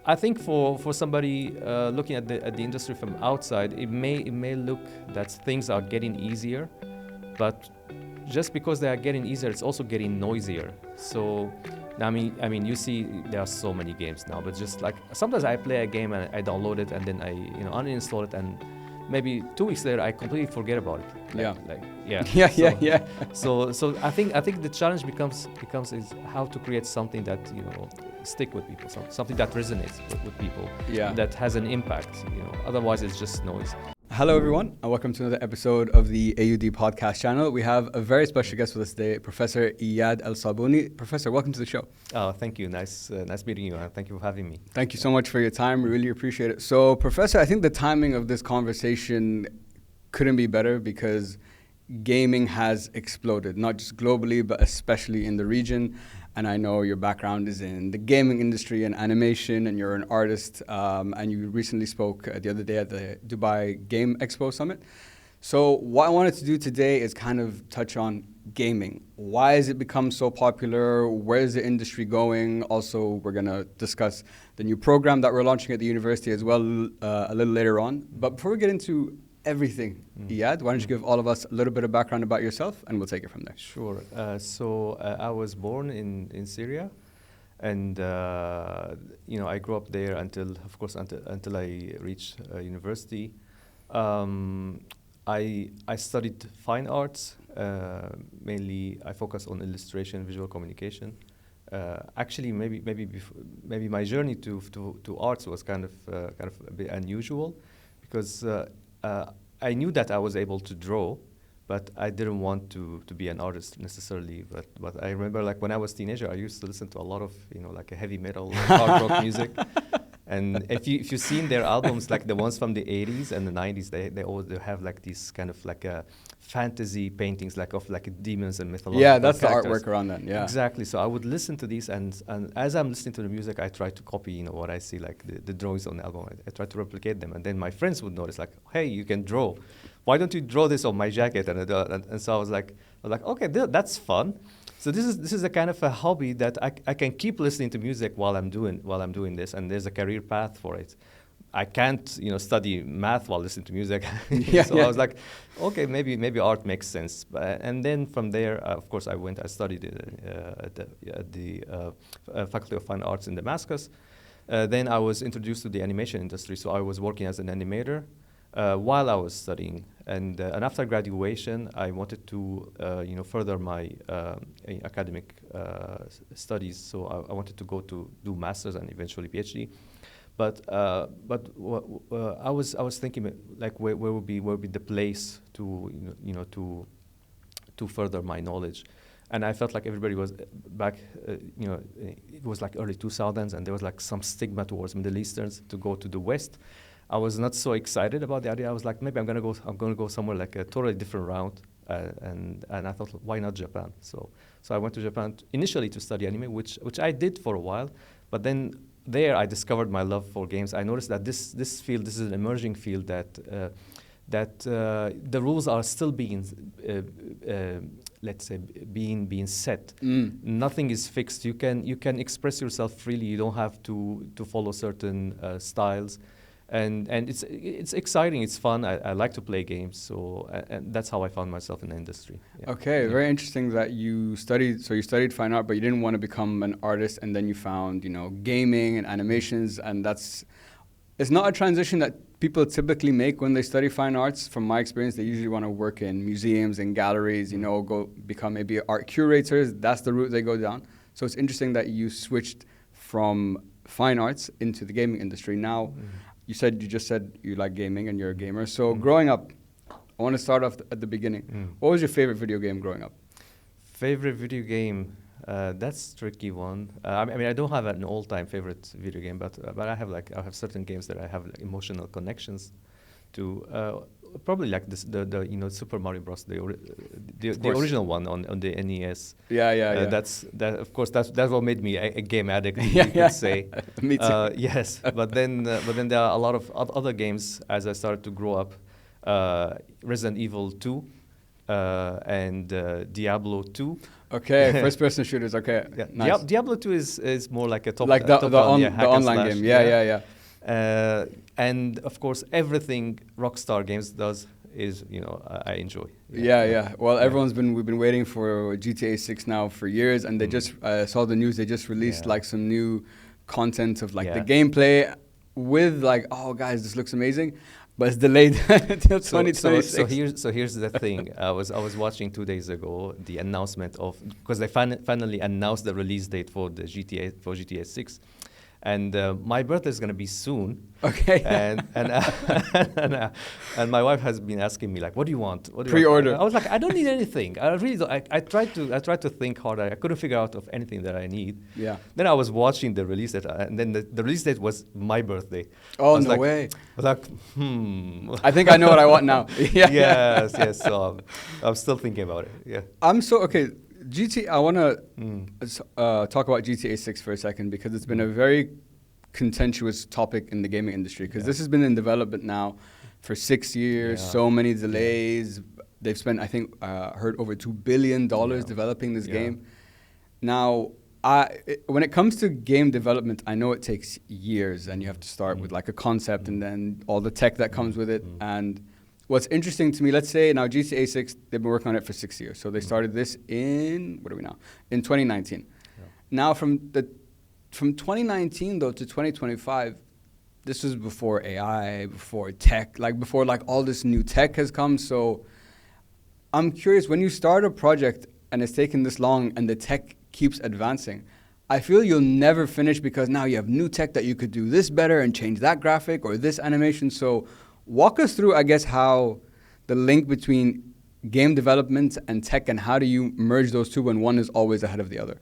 I think for somebody looking at the industry from outside, it may look that things are getting easier, but just because they are getting easier, it's also getting noisier. So, I mean, you see, there are so many games now, but just like sometimes I play a game and I download it and then I uninstall it, and maybe 2 weeks later I completely forget about it. So I think the challenge becomes is how to create something that stick with people, something that resonates with people, that has an impact. Otherwise it's just noise. Hello everyone, and welcome to another episode of the AUD podcast channel. We have a very special guest with us today, Professor Iyad Alsabouni. Professor, welcome to the show. Oh, thank you. Nice meeting you. Thank you for having me. Thank you so much for your time. We really appreciate it. So, Professor, I think the timing of this conversation couldn't be better because gaming has exploded, not just globally, but especially in the region. And I know your background is in the gaming industry and animation, and you're an artist, and you recently spoke the other day at the Dubai Game Expo Summit. So what I wanted to do today is kind of touch on gaming. Why has it become so popular? Where is the industry going? Also, we're going to discuss the new program that we're launching at the university as well a little later on. But before we get into everything, Iyad, why don't you give all of us a little bit of background about yourself, and we'll take it from there. Sure. So I was born in Syria, and I grew up there until I reached university. I studied fine arts. Mainly, I focus on illustration, visual communication. Actually, maybe my journey to arts was kind of a bit unusual, because I knew that I was able to draw, but I didn't want to be an artist necessarily. But I remember, like, when I was a teenager, I used to listen to a lot of like a heavy metal, hard rock music. And if you've seen their albums, like the ones from the 80s and the 90s, they always have like these kind of like fantasy paintings, like of like demons and mythological Yeah, that's characters. The artwork around that. Yeah, exactly. So I would listen to these, and as I'm listening to the music, I try to copy what I see, like the drawings on the album. I try to replicate them, and then my friends would notice, like, hey, you can draw. Why don't you draw this on my jacket? And so I was like, okay, that's fun. So this is a kind of a hobby that I can keep listening to music while I'm doing this, and there's a career path for it. I can't study math while listening to music. I was like, okay, maybe art makes sense. And then from there, of course, I studied at the Faculty of Fine Arts in Damascus. Then I was introduced to the animation industry, so I was working as an animator while I was studying. And after graduation, I wanted to further my academic studies. So I wanted to go to do masters and eventually PhD. But I was thinking, like, where would be the place to further my knowledge. And I felt like everybody was back, it was like early 2000s, and there was like some stigma towards Middle Easterns to go to the West. I was not so excited about the idea. I was like, maybe I'm gonna go somewhere like a totally different route, and I thought, why not Japan? So I went to Japan initially to study anime, which I did for a while, but then there I discovered my love for games. I noticed that this is an emerging field that the rules are still being let's say being set. Nothing is fixed. You can express yourself freely. You don't have to follow certain styles. And it's exciting. It's fun. I like to play games. So and that's how I found myself in the industry. Yeah. Okay, very interesting that you studied fine art, but you didn't want to become an artist, and then you found gaming and animations, and it's not a transition that people typically make when they study fine arts. From my experience, they usually want to work in museums and galleries. Go become maybe art curators. That's the route they go down. So it's interesting that you switched from fine arts into the gaming industry. Now. You just said you like gaming and you're a gamer. So growing up, I want to start off at the beginning. What was your favorite video game growing up? Favorite video game? That's a tricky one. I mean, I don't have an all-time favorite video game, but I have certain games that I have like emotional connections to. Probably like the Super Mario Bros. The original one on the NES. Yeah. That's what made me a game addict. You could say. Me too. Yes, but then there are a lot of other games as I started to grow up. Resident Evil 2 and Diablo 2. Okay, first-person shooters. Okay, Yeah, nice. Diablo 2 is more like a top Like top down, yeah, the hack and online slash, game. Yeah. and of course everything Rockstar Games does is I enjoy. Yeah. Well, Yeah. we've been waiting for GTA 6 now for years, and they just saw the news. They just released Yeah. like some new content of like the Yeah. gameplay with like, oh guys, this looks amazing, but it's delayed till 2026. So here's the thing. I was watching 2 days ago the announcement of, because they finally announced the release date for the GTA 6, and my birthday is gonna be soon. Okay. And my wife has been asking me like, what do you want? What do you Pre-order. want? I was like, I don't need anything. I really don't. I tried to think hard. I couldn't figure out of anything that I need. Yeah. Then I was watching the release date, and then the release date was my birthday. Oh, I was no like, way. I was like, I think I know what I want now. Yeah. Yes. So I'm still thinking about it. Yeah. Okay. I want to talk about GTA 6 for a second, because it's been a very contentious topic in the gaming industry, because this has been in development now for 6 years. Yeah. So many delays. They've spent, I think, heard over $2 billion developing this game. Now, when it comes to game development, I know it takes years, and you have to start with like a concept and then all the tech that comes with it. And what's interesting to me, let's say now GTA 6, they've been working on it for 6 years. So they started this in, what are we now? In 2019. Yeah. Now from 2019 though to 2025, this was before AI, before tech, before all this new tech has come. So I'm curious, when you start a project and it's taken this long and the tech keeps advancing, I feel you'll never finish, because now you have new tech that you could do this better and change that graphic or this animation. So walk us through, I guess, how the link between game development and tech, and how do you merge those two when one is always ahead of the other?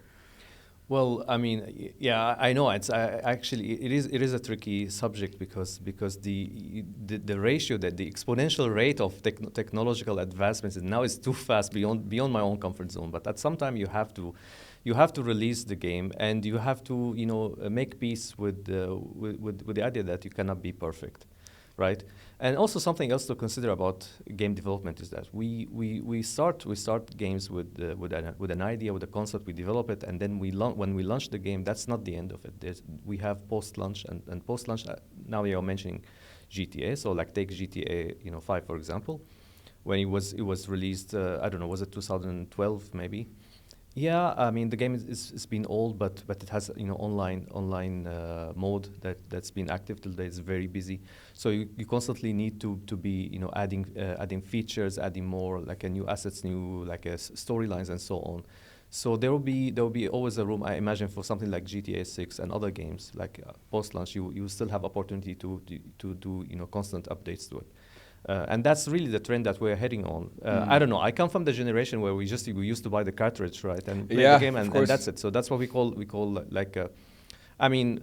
Well, I mean, yeah, I know actually it is a tricky subject, because the ratio, that the exponential rate of technological advancements is too fast, beyond my own comfort zone. But at some time you have to release the game, and you have to make peace with the idea that you cannot be perfect. Right, and also something else to consider about game development is that we start games with an idea, with a concept, we develop it, and then when we launch the game, that's not the end of it. We have post-launch, and post-launch. Now you are mentioning GTA, so like take GTA 5 for example, when it was released. I don't know, was it 2012 maybe? Yeah, I mean the game is been old, but it has online mode that's been active till today. It's very busy, so you constantly need to be adding features, adding more like a new assets, new like storylines and so on. So there will be always a room, I imagine, for something like GTA 6 and other games like post launch. You still have opportunity to do constant updates to it. And that's really the trend that we're heading on. I don't know. I come from the generation where we used to buy the cartridge, right, and play the game, and that's it. So that's what we call like. I mean,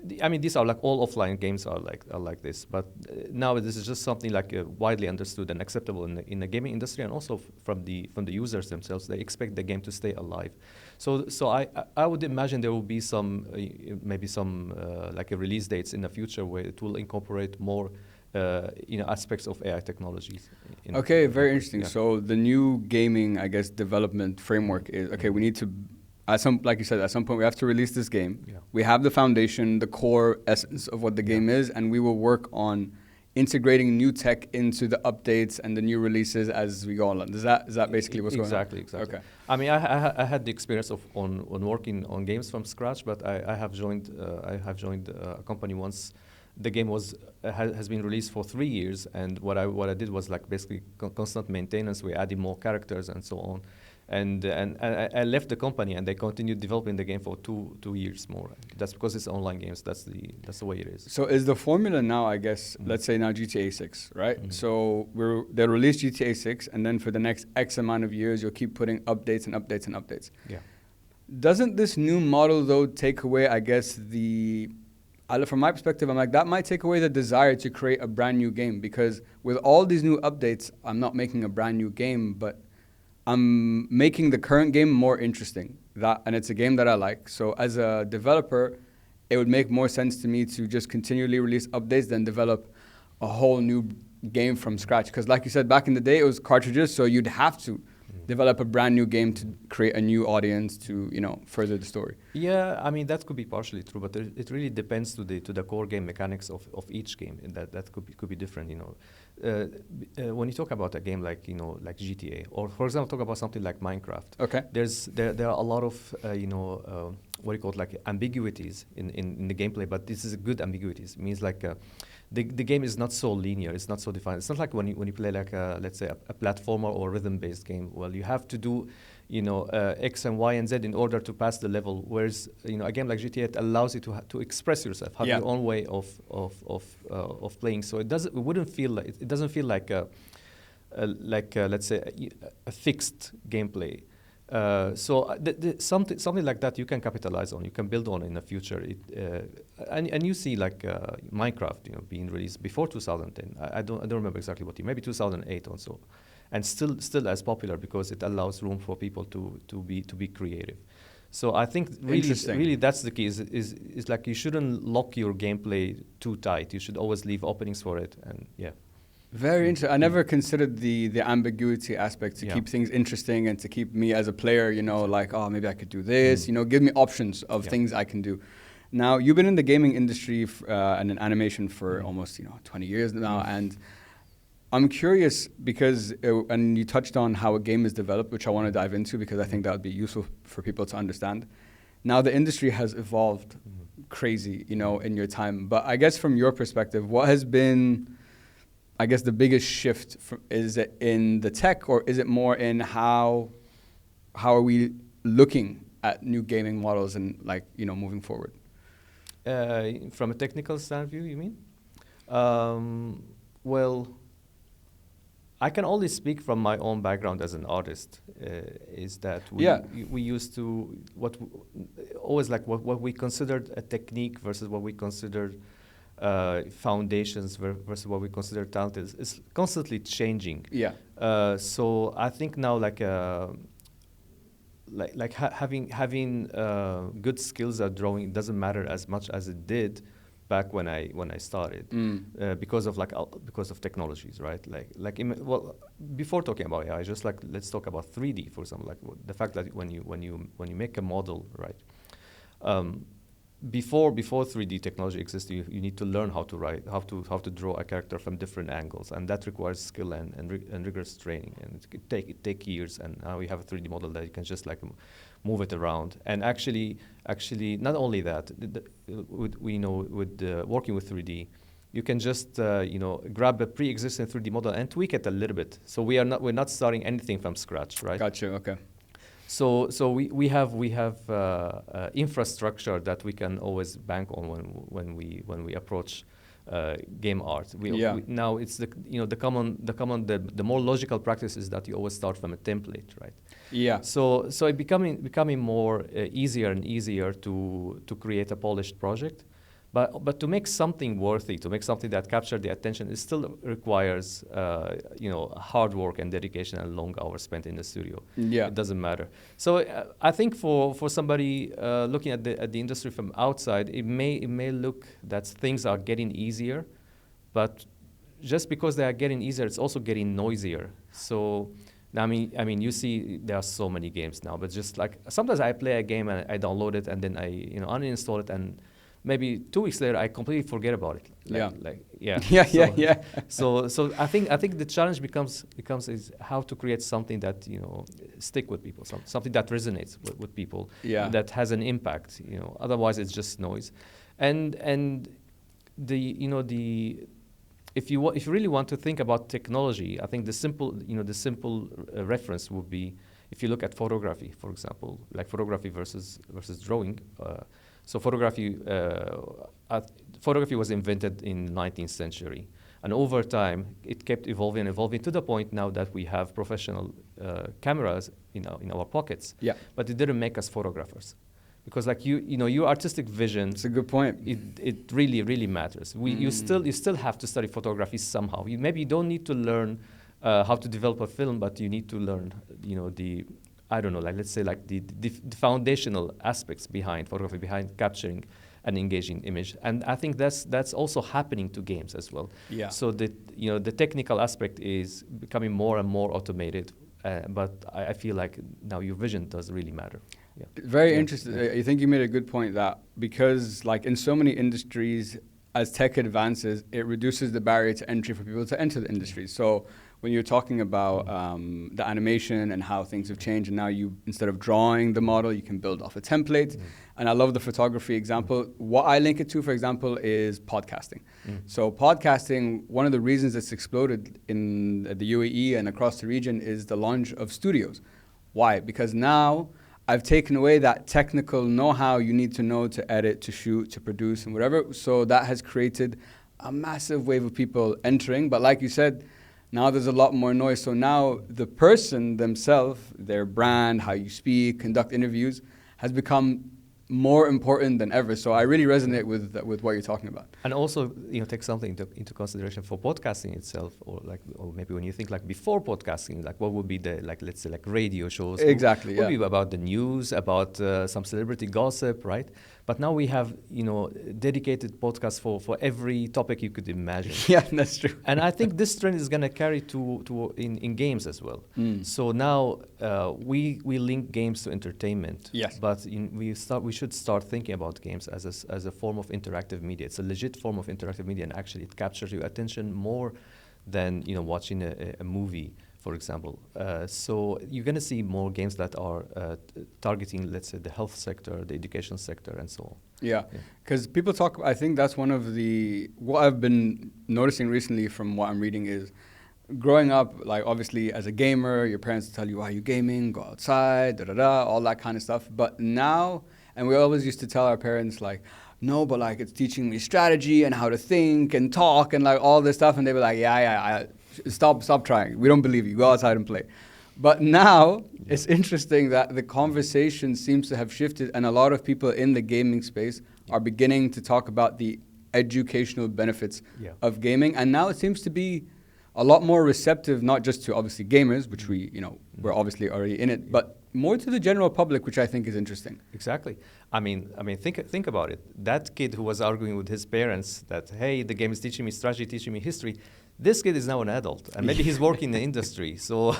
these are like all offline games are like this. But now this is just something like widely understood and acceptable in the gaming industry, and also from the users themselves. They expect the game to stay alive. So I would imagine there will be some maybe some like a release dates in the future where it will incorporate more. Aspects of AI technologies. Okay, very interesting. Yeah. So the new gaming, I guess, development framework is, okay, we need to, like you said, at some point we have to release this game. Yeah. We have the foundation, the core essence of what the game is, and we will work on integrating new tech into the updates and the new releases as we go on. Is that basically what's going on? Exactly. Okay. I mean, I had the experience of on working on games from scratch, but I have joined a company once. The game has been released for 3 years, and what I did was like basically constant maintenance. We added more characters and so on, and I left the company, and they continued developing the game for two years more. That's because it's online games. That's the way it is. So is the formula now, I guess, let's say now GTA 6, right? Mm-hmm. So they'll release GTA 6, and then for the next X amount of years, you'll keep putting updates and updates and updates. Yeah. Doesn't this new model though take away, I guess, from my perspective, I'm like, that might take away the desire to create a brand new game, because with all these new updates, I'm not making a brand new game, but I'm making the current game more interesting. And it's a game that I like. So as a developer, it would make more sense to me to just continually release updates than develop a whole new game from scratch? Because like you said, back in the day, it was cartridges, so you'd have to develop a brand new game to create a new audience to, further the story. Yeah, I mean that could be partially true, but it really depends to the core game mechanics of each game, and that could be different. When you talk about a game like like GTA, or for example talk about something like Minecraft. Okay. There are a lot of what do you call it, like ambiguities in the gameplay, but this is a good ambiguities. It means like the game is not so linear, it's not so defined. It's not like when you play like let's say a platformer or rhythm-based game. Well, you have to do X and Y and Z in order to pass the level. Whereas a game like GTA, it allows you to express yourself, have your own way of playing. So it doesn't feel like let's say a fixed gameplay. So something like that you can capitalize on, you can build on in the future. And you see like Minecraft, being released before 2010. I don't remember exactly what year, maybe 2008 or so, and still as popular because it allows room for people to be creative. So I think really that's the key. Is like you shouldn't lock your gameplay too tight. You should always leave openings for it, and yeah. Very interesting. I never considered the ambiguity aspect to keep things interesting and to keep me as a player, like, oh, maybe I could do this, give me options of things I can do. Now, you've been in the gaming industry and in animation for almost, 20 years now. And I'm curious because, and you touched on how a game is developed, which I want to dive into because I think that would be useful for people to understand. Now, the industry has evolved crazy, in your time. But I guess from your perspective, what has been, I guess, the biggest shift? Is it in the tech, or is it more in how are we looking at new gaming models and moving forward? From a technical stand view, you mean? Well, I can only speak from my own background as an artist. Is that we used to always like what we considered a technique versus what we considered foundations versus what we consider talent is constantly changing. Yeah. So I think now having good skills at drawing doesn't matter as much as it did back when I started because of technologies, right? Before talking about AI, just like let's talk about 3D for example, like the fact that when you make a model, right? Before 3D technology exists, you need to learn how to draw a character from different angles, and that requires skill and rigorous training, and it take years. And now we have a 3D model that you can just move it around. And actually, not only that, with working with 3D, you can just grab a pre-existing 3D model and tweak it a little bit. So we're not starting anything from scratch, right? Gotcha. Okay. So we have infrastructure that we can always bank on when we approach game art. Now it's the more logical practice is that you always start from a template, right? Yeah. So it becoming more easier and easier to create a polished project. But to make something worthy, to make something that captures the attention, it still requires hard work and dedication and long hours spent in the studio. Yeah, it doesn't matter. So I think for somebody looking at the industry from outside, it may look that things are getting easier, but just because they are getting easier, it's also getting noisier. So I mean, you see, there are so many games now, but just like sometimes I play a game and I download it and then I uninstall it, and maybe 2 weeks later, I completely forget about it. So I think the challenge becomes is how to create something that stick with people, something that resonates with people, that has an impact. Otherwise it's just noise. And if you really want to think about technology, I think the simple reference would be if you look at photography, for example, like photography versus drawing. So photography was invented in the 19th century, and over time it kept evolving to the point now that we have professional cameras in our pockets. Yeah. But it didn't make us photographers, because your artistic vision. It's a good point. It really matters. You still have to study photography somehow. Maybe you don't need to learn how to develop a film, but you need to learn let's say the foundational aspects behind photography, behind capturing an engaging image. And I think that's also happening to games as well. Yeah. So that the technical aspect is becoming more and more automated, but I feel like now your vision does really matter. Yeah. Very interesting. I think you made a good point that because like in so many industries, as tech advances, it reduces the barrier to entry for people to enter the industry. So when you're talking about the animation and how things have changed, and now you, instead of drawing the model, you can build off a template. And I love the photography example. What I link it to, for example, is podcasting. So podcasting, one of the reasons it's exploded in the UAE and across the region is the launch of studios. Why? Because now I've taken away that technical know-how you need to know to edit, to shoot, to produce, and whatever. So that has created a massive wave of people entering. But like you said, now there's a lot more noise. So now the person themselves, their brand, how you speak, conduct interviews, has become more important than ever. So I really resonate with what you're talking about. And also, take something into consideration for podcasting itself, or maybe when you think like before podcasting, like what would be the, like, let's say like radio shows. Exactly, would be about the news, about some celebrity gossip, right? But now we have, dedicated podcasts for every topic you could imagine. Yeah, that's true. And I think this trend is going to carry in games as well. So now we link games to entertainment. Yes. But we should start thinking about games as a form of interactive media. It's a legit form of interactive media, and actually it captures your attention more than watching a movie, for example. So you're going to see more games that are targeting, let's say, the health sector, the education sector, and so on. Yeah, because people talk, I think that's one of what I've been noticing recently from what I'm reading is, growing up, like obviously as a gamer, your parents tell you, why are you gaming? Go outside, all that kind of stuff. But now, and we always used to tell our parents like, no, but like it's teaching me strategy and how to think and talk and like all this stuff. And they were like, stop trying. We don't believe you. Go outside and play. But now it's interesting that the conversation seems to have shifted, and a lot of people in the gaming space are beginning to talk about the educational benefits of gaming. And now it seems to be a lot more receptive, not just to obviously gamers, which we're obviously already in it, but more to the general public, which I think is interesting. Exactly. I mean, think about it. That kid who was arguing with his parents that, hey, the game is teaching me strategy, teaching me history. This kid is now an adult, and maybe he's working in the industry. So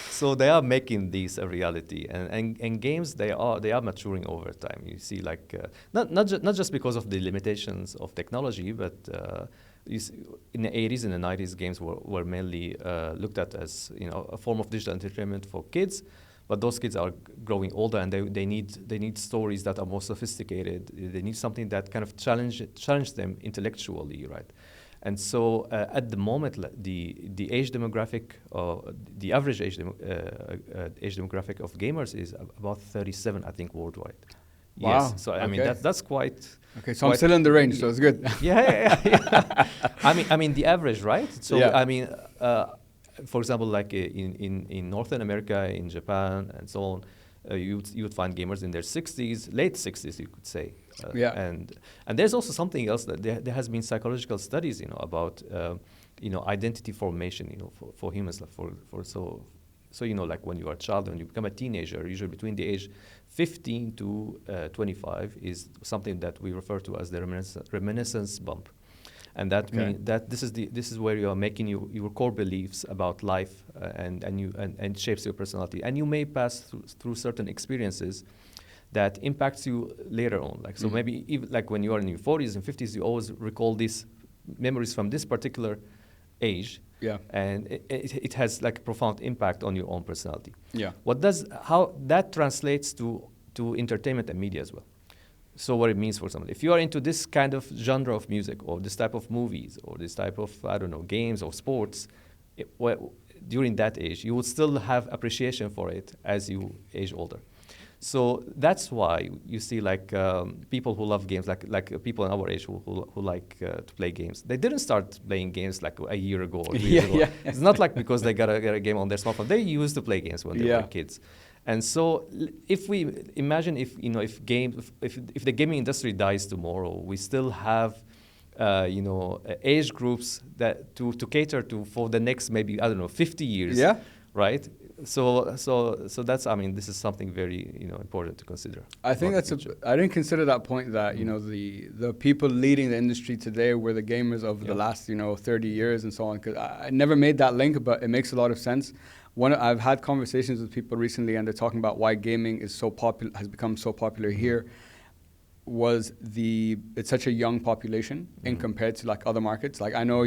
so they are making this a reality, and games they are maturing over time. You see, like not just because of the limitations of technology, but in the 80s and the 90s, games were mainly looked at as a form of digital entertainment for kids. But those kids are growing older, and they need stories that are more sophisticated. They need something that kind of challenge them intellectually, right? And so at the moment, the age demographic, the average age demographic of gamers is about 37, I think, worldwide. Wow. Yes. So I mean that's quite. Okay, so I'm still in the range, so it's good. Yeah. I mean the average, right? So yeah. I mean, for example, like in Northern America, in Japan, and so on, you would find gamers in their 60s, late 60s, you could say. And there's also something else that there has been psychological studies, about identity formation, for humans, so like when you are a child, when you become a teenager, usually between the age 15 to 25 is something that we refer to as the reminiscence bump. And that means that this is where you are making your core beliefs about life, and shapes your personality. And you may pass through certain experiences that impacts you later on. Like so, maybe even like when you are in your 40s and 50s, you always recall these memories from this particular age. Yeah. And it has like a profound impact on your own personality. Yeah. How that translates to entertainment and media as well. So what it means, for example, if you are into this kind of genre of music, or this type of movies, or this type of, games or sports, during that age, you would still have appreciation for it as you age older. So that's why you see like people who love games, like people in our age who like to play games. They didn't start playing games like a year ago or 2 years ago. Yeah. It's not like because they got a game on their smartphone. They used to play games when they were kids. And so, if we imagine if the gaming industry dies tomorrow, we still have age groups that to cater to for the next maybe 50 years. Yeah. Right. So that's, I mean, this is something very, important to consider. I think about that's the future. I didn't consider that point that, the people leading the industry today were the gamers of the last, 30 years and so on. Because I never made that link, but it makes a lot of sense. I've had conversations with people recently, and they're talking about why gaming is so popular, has become so popular here. It's such a young population in compared to like other markets. Like I know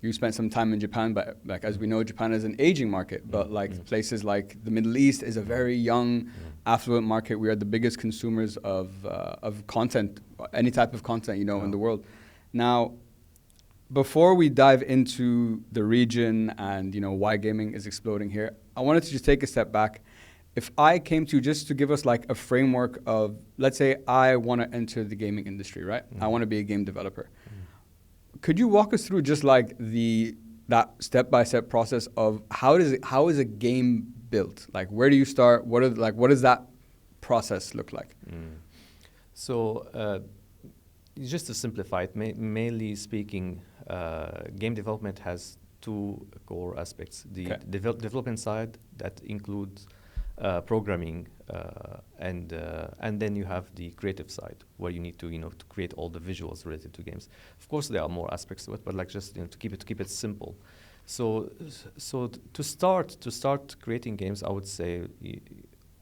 you spent some time in Japan, but like as we know, Japan is an aging market. But like places like the Middle East is a very young, affluent market. We are the biggest consumers of content, any type of content, in the world. Now, before we dive into the region and why gaming is exploding here, I wanted to just take a step back. If I came to just to give us like a framework of, let's say I want to enter the gaming industry, right? I want to be a game developer. Could you walk us through just like that step-by-step process of how is a game built? Like where do you start? What does that process look like? So just to simplify it, mainly speaking, game development has two core aspects. The development side that includes programming, and then you have the creative side where you need to to create all the visuals related to games. Of course, there are more aspects to it, but like just to keep it simple. So to start creating games, I would say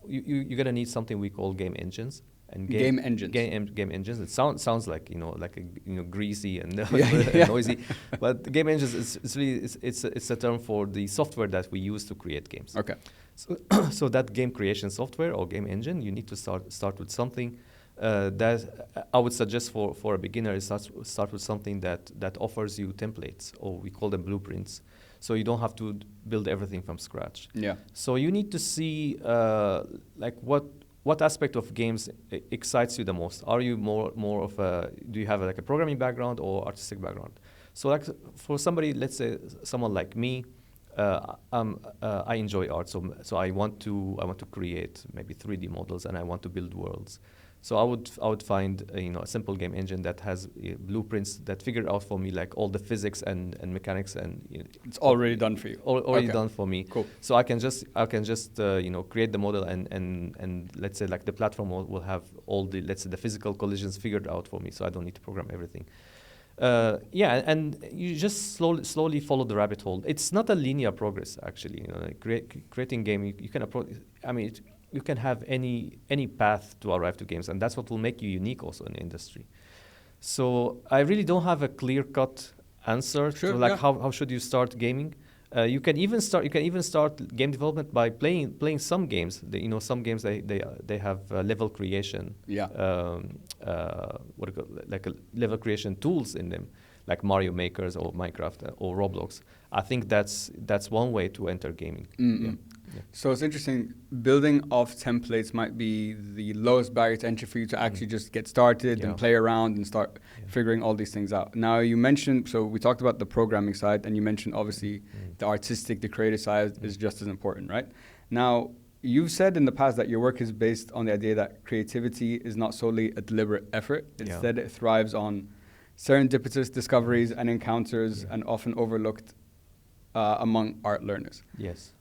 you're gonna need something we call game engines. And game engines. Game engines. It sounds like like a greasy and Yeah. noisy, but game engines is really it's a term for the software that we use to create games. Okay. So that game creation software or game engine, you need to start with something that I would suggest for a beginner is start with something that offers you templates, or we call them blueprints. So you don't have to build everything from scratch. Yeah. So you need to see like what aspect of games excites you the most? Are you more of do you have like a programming background or artistic background? So like for somebody, let's say someone like me, I enjoy art, so I want to create maybe 3D models, and I want to build worlds. So I would find a simple game engine that has blueprints that figure out for me like all the physics and mechanics, and it's already done for you. Already done for me. Cool. So I can just create the model, and let's say like the platform will have all the, let's say, the physical collisions figured out for me, so I don't need to program everything. And you just slowly follow the rabbit hole. It's not a linear progress, actually. Like creating game, you can approach. I mean, you can have any path to arrive to games, and that's what will make you unique also in the industry. So I really don't have a clear-cut answer to like how should you start gaming. You can even start game development by playing some games. Some games they have level creation. What do you call it? Like a level creation tools in them, like Mario Makers or Minecraft or Roblox. I think that's one way to enter gaming. Yeah. So it's interesting. Building off templates might be the lowest barrier to entry for you to actually just get started and play around and start figuring all these things out. Now you mentioned, so we talked about the programming side, and you mentioned obviously the artistic, the creative side is just as important, right? Now you've said in the past that your work is based on the idea that creativity is not solely a deliberate effort. Instead, it thrives on serendipitous discoveries and encounters, and often overlooked among art learners. Yes.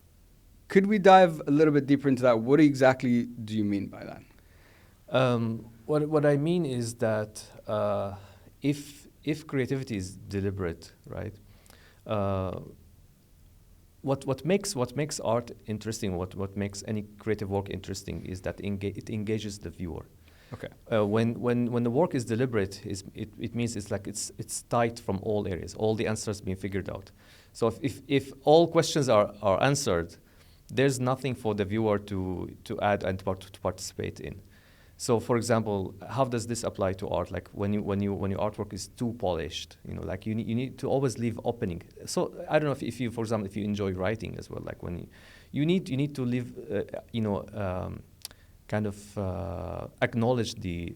Could we dive a little bit deeper into that? What exactly do you mean by that? What I mean is that if creativity is deliberate, right? What makes art interesting, what makes any creative work interesting, is that it engages the viewer. Okay. When the work is deliberate, it means it's tight from all areas, all the answers being figured out. So if all questions are answered, there's nothing for the viewer to add and to participate in. So, for example, how does this apply to art? Like when your artwork is too polished, like you need to always leave opening. So I don't know if you, for example, if you enjoy writing as well, like when you need to leave, kind of acknowledge the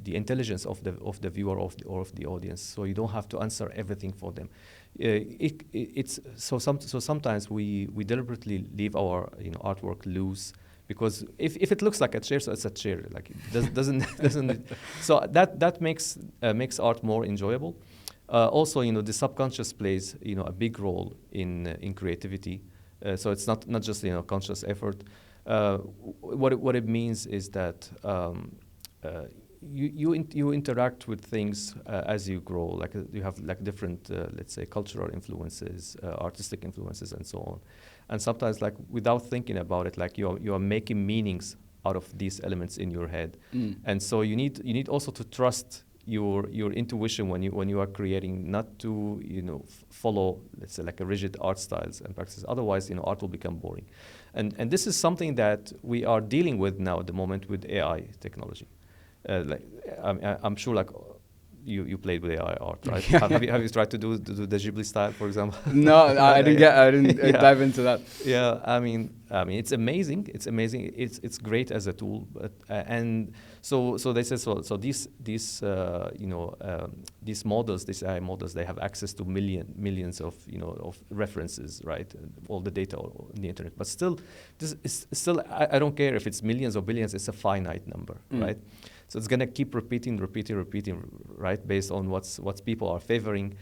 intelligence of the viewer or of the audience. So you don't have to answer everything for them. Sometimes we deliberately leave our artwork loose, because if it looks like a chair, so it's a chair. Like it doesn't. So that makes art more enjoyable. Also, the subconscious plays a big role in creativity. So it's not just conscious effort. What it means is that you interact with things as you grow. Like you have like different, let's say, cultural influences, artistic influences, and so on. And sometimes, like without thinking about it, like you are making meanings out of these elements in your head. And so you need also to trust your intuition when you are creating, not to follow, let's say, like a rigid art styles and practices. Otherwise, art will become boring. And this is something that we are dealing with now at the moment with AI technology. I'm sure, like you played with AI art, right? have you tried to do the Ghibli style, for example? No, I didn't dive into that. Yeah, I mean, it's amazing. It's amazing. It's great as a tool, but and so they say so. These models, these AI models, they have access to millions of of references, right? All the data on the internet. But still, this is still. I don't care if it's millions or billions. It's a finite number, right? So it's gonna keep repeating, right, based on what's people are favoring.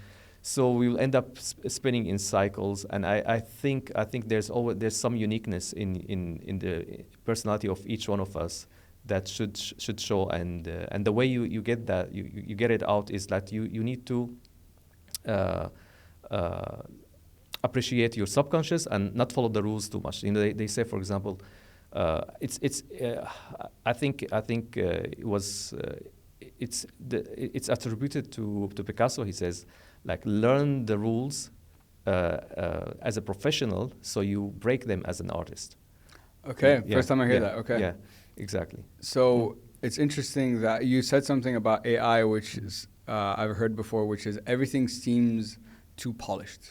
So we will end up spinning in cycles, and I think there's some uniqueness in the personality of each one of us that should show, and the way you get that you get it out is that you need to appreciate your subconscious and not follow the rules too much. They say, for example. I think it was it's attributed to Picasso. He says, like, learn the rules as a professional, so you break them as an artist. Okay, first time I hear that. Okay, yeah, exactly. So it's interesting that you said something about AI, which is I've heard before, which is everything seems too polished,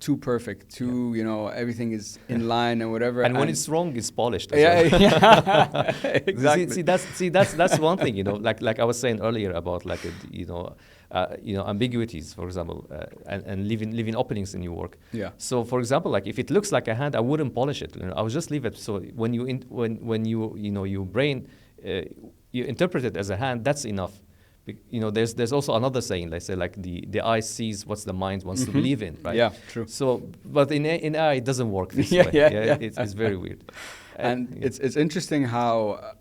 too perfect, too everything is in line and whatever. And when it's wrong, it's polished. Yeah, exactly. See, that's one thing. Like I was saying earlier about like ambiguities, for example, and leaving openings in your work. Yeah. So, for example, like if it looks like a hand, I wouldn't polish it. I would just leave it. So when your brain you interpret it as a hand, that's enough. There's also another saying. They say, like, the eye sees what the mind wants to believe in, right? Yeah, true. So, but in AI, it doesn't work this way. It's very weird. And it's interesting how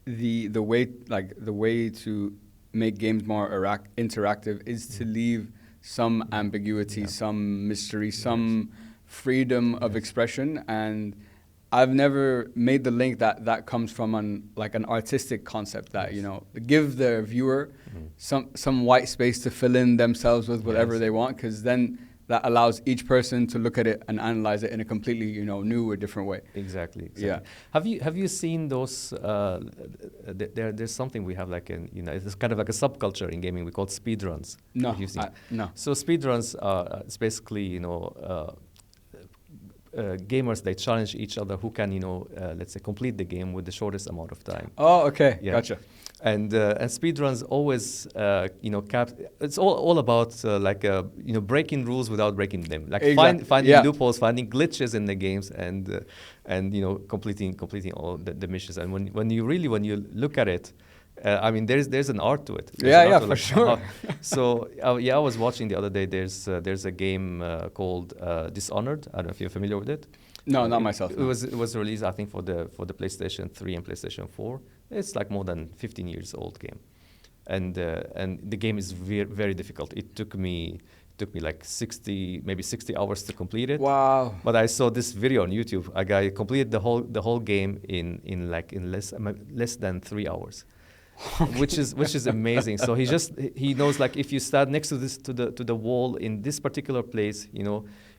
the way to make games more interactive is to leave some ambiguity, some mystery, some freedom of expression. And I've never made the link that comes from an artistic concept that give the viewer some white space to fill in themselves with whatever they want, because then that allows each person to look at it and analyze it in a completely new or different way. Exactly. Yeah. Have you seen those? There's something we have like it's kind of like a subculture in gaming we call speedruns. No, no. So speedruns are it's basically gamers, they challenge each other who can let's say complete the game with the shortest amount of time. Oh, okay, gotcha. And speedruns always it's all about breaking rules without breaking them, like finding loopholes, finding glitches in the games, and completing all the missions. And when you look at it, I mean, there's an art to it. For sure. So I was watching the other day. There's a game called Dishonored. I don't know if you're familiar with it. No, not myself. It was released, I think, for the PlayStation 3 and PlayStation 4. It's like more than 15 years old game, and the game is very, very difficult. It took me like 60 hours to complete it. Wow! But I saw this video on YouTube. A guy completed the whole game in less than 3 hours. which is amazing. So he knows, like, if you stand next to the wall in this particular place,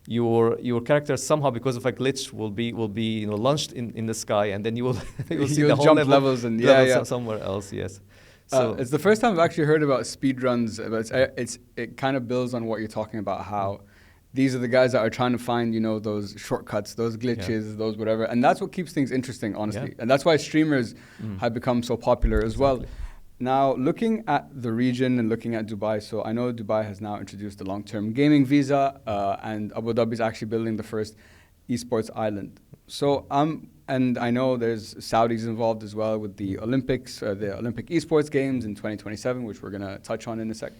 your character somehow, because of a glitch, will be launched in the sky, and then you will see the whole jump levels and somewhere else. Yes. So it's the first time I've actually heard about speedruns, but it kind of builds on what you're talking about, how these are the guys that are trying to find, those shortcuts, those glitches, those whatever. And that's what keeps things interesting, honestly. And that's why streamers have become so popular as well. Now, looking at the region and looking at Dubai, so I know Dubai has now introduced the long-term gaming visa, and Abu Dhabi is actually building the first esports island. So and I know there's Saudis involved as well with the Olympics, the Olympic esports games in 2027, which we're going to touch on in a sec.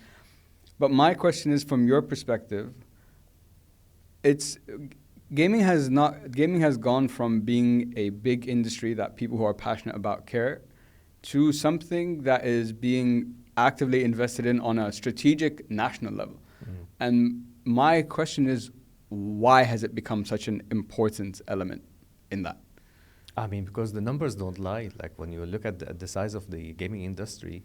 But my question is, from your perspective, gaming has gone from being a big industry that people who are passionate about care to something that is being actively invested in on a strategic national level. And my question is, why has it become such an important element in that? I mean, because the numbers don't lie. Like when you look at the size of the gaming industry,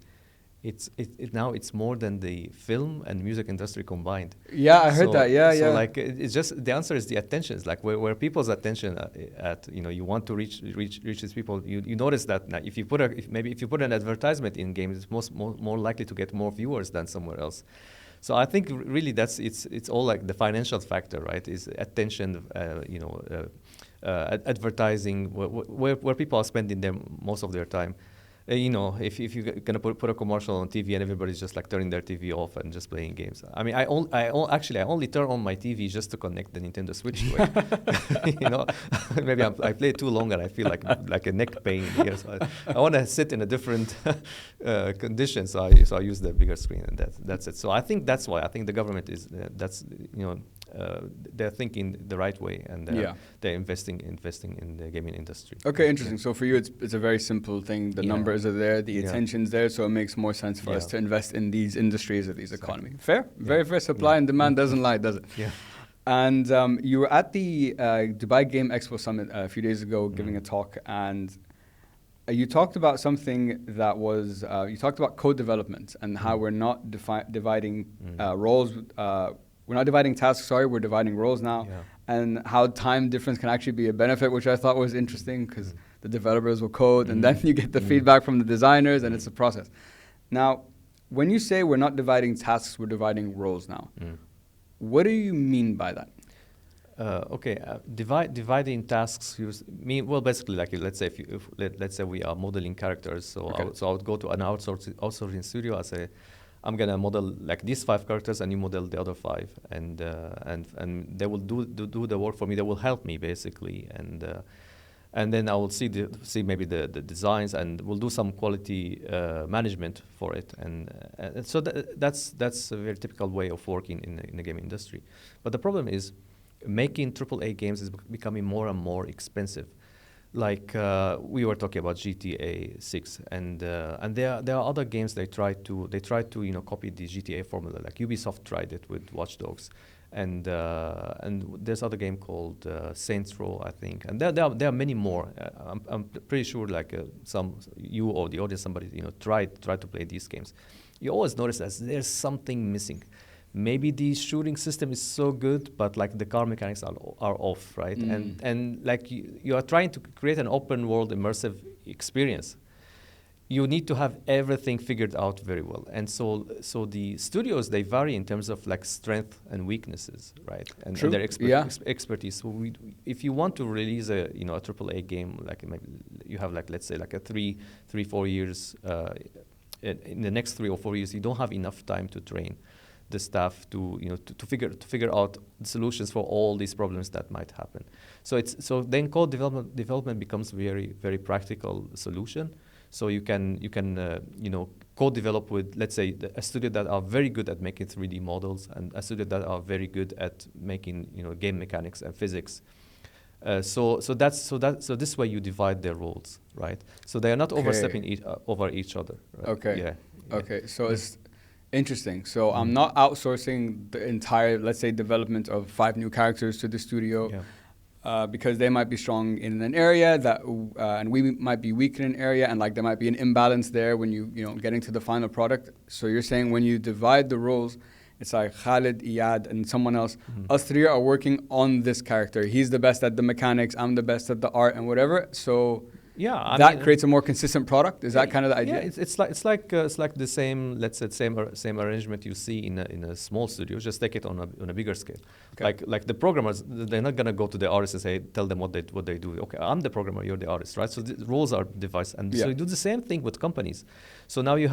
now it's more than the film and music industry combined. Yeah, I heard that. Yeah, so yeah. like it's just the answer is the attention. It's like where people's attention at you want to reach these people. You notice that now if you put an advertisement in games, it's more likely to get more viewers than somewhere else. So I think really it's all like the financial factor, right? Is attention, advertising, where people are spending most of their time. If you're gonna put a commercial on TV and everybody's just like turning their TV off and just playing games. I mean, I only turn on my TV just to connect the Nintendo Switch to it. Maybe I play too long and I feel like a neck pain here. So I want to sit in a different condition. So I use the bigger screen, and that's it. So I think that's why I think the government is they're thinking the right way, and they're investing in the gaming industry. Okay, interesting. So for you, it's a very simple thing. The numbers are there, the attention's there, so it makes more sense for us to invest in these industries or these economy. Fair, very fair. Supply and demand doesn't lie, does it? Yeah. And you were at the Dubai Game Expo Summit a few days ago, giving a talk, and you talked about something that was you talked about code development and how we're not dividing roles. We're not dividing tasks, we're dividing roles now. Yeah. And how time difference can actually be a benefit, which I thought was interesting because the developers will code and then you get the feedback from the designers and it's a process. Now, when you say we're not dividing tasks, we're dividing roles now, what do you mean by that? Dividing tasks basically like let's say let's say we are modeling characters. So I would go to an outsourcing studio. I say, I'm gonna model like these 5 characters, and you model the other 5, and they will do the work for me. They will help me basically, and then I will see maybe the designs, and we'll do some quality management for it, and so that's a very typical way of working in the game industry. But the problem is, making AAA games is becoming more and more expensive. Like we were talking about GTA 6, and there are other games they try to copy the GTA formula. Like Ubisoft tried it with Watch Dogs, and there's other game called Saints Row, I think, and there are many more. I'm pretty sure like some you or the audience, somebody tried to play these games. You always notice that there's something missing. Maybe the shooting system is so good, but like the car mechanics are off, right? And like you are trying to create an open world immersive experience. You need to have everything figured out very well. And so the studios, they vary in terms of like strength and weaknesses, right? And their expertise. So if you want to release a AAA game, like maybe you have like, let's say like a 3-4 years, in the next 3 or 4 years, you don't have enough time to train the staff to figure out the solutions for all these problems that might happen. So then code development becomes very, very practical solution. So you can code develop with, let's say, a studio that are very good at making 3D models, and a studio that are very good at making game mechanics and physics. So this way you divide their roles, right? So they are not overstepping over each other. Right? Okay. Yeah. Okay. So it's interesting. So I'm not outsourcing the entire, let's say, development of 5 new characters to the studio, because they might be strong in an area that, and we might be weak in an area, and like there might be an imbalance there when getting to the final product. So you're saying when you divide the roles, it's like Khalid, Iyad, and someone else. Us 3 are working on this character. He's the best at the mechanics. I'm the best at the art and whatever. So that creates a more consistent product. Is that kind of the idea? Yeah, it's like the same, let's say, same arrangement you see in a small studio. Just take it on a bigger scale. Okay. Like the programmers, they're not gonna go to the artists and tell them what they do. Okay, I'm the programmer, you're the artist, right? So the roles are devised, and so you do the same thing with companies. So now you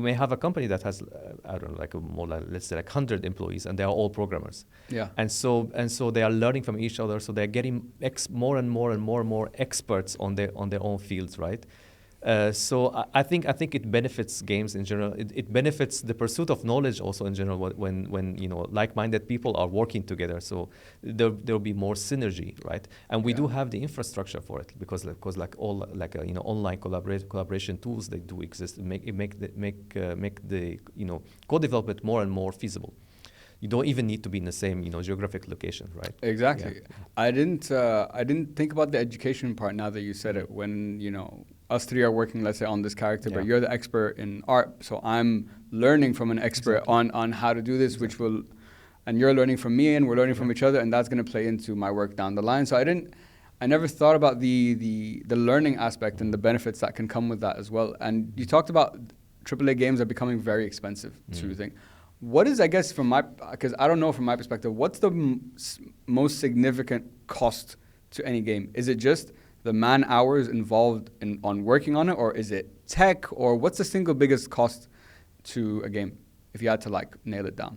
may have a company that has I don't know, like more like, let's say, like 100 employees, and they are all programmers. Yeah. And so they are learning from each other. So they're getting more and more experts on their own fields, right? So I think it benefits games in general. It benefits the pursuit of knowledge also in general when like-minded people are working together. So there'll be more synergy, right? And we do have the infrastructure for it because like all like online collaboration tools they do exist. Make the co-development more and more feasible. You don't even need to be in the same geographic location, right? Exactly. Yeah. I didn't think about the education part now that you said it. When us three are working, let's say, on this character, but you're the expert in art, so I'm learning from an expert on how to do this, which will, and you're learning from me, and we're learning from each other, and that's going to play into my work down the line. So I never thought about the learning aspect and the benefits that can come with that as well. And you talked about AAA games are becoming very expensive to think. What is, I guess, because I don't know from my perspective, what's the most significant cost to any game? Is it just the man hours involved on working on it, or is it tech, or what's the single biggest cost to a game if you had to like nail it down?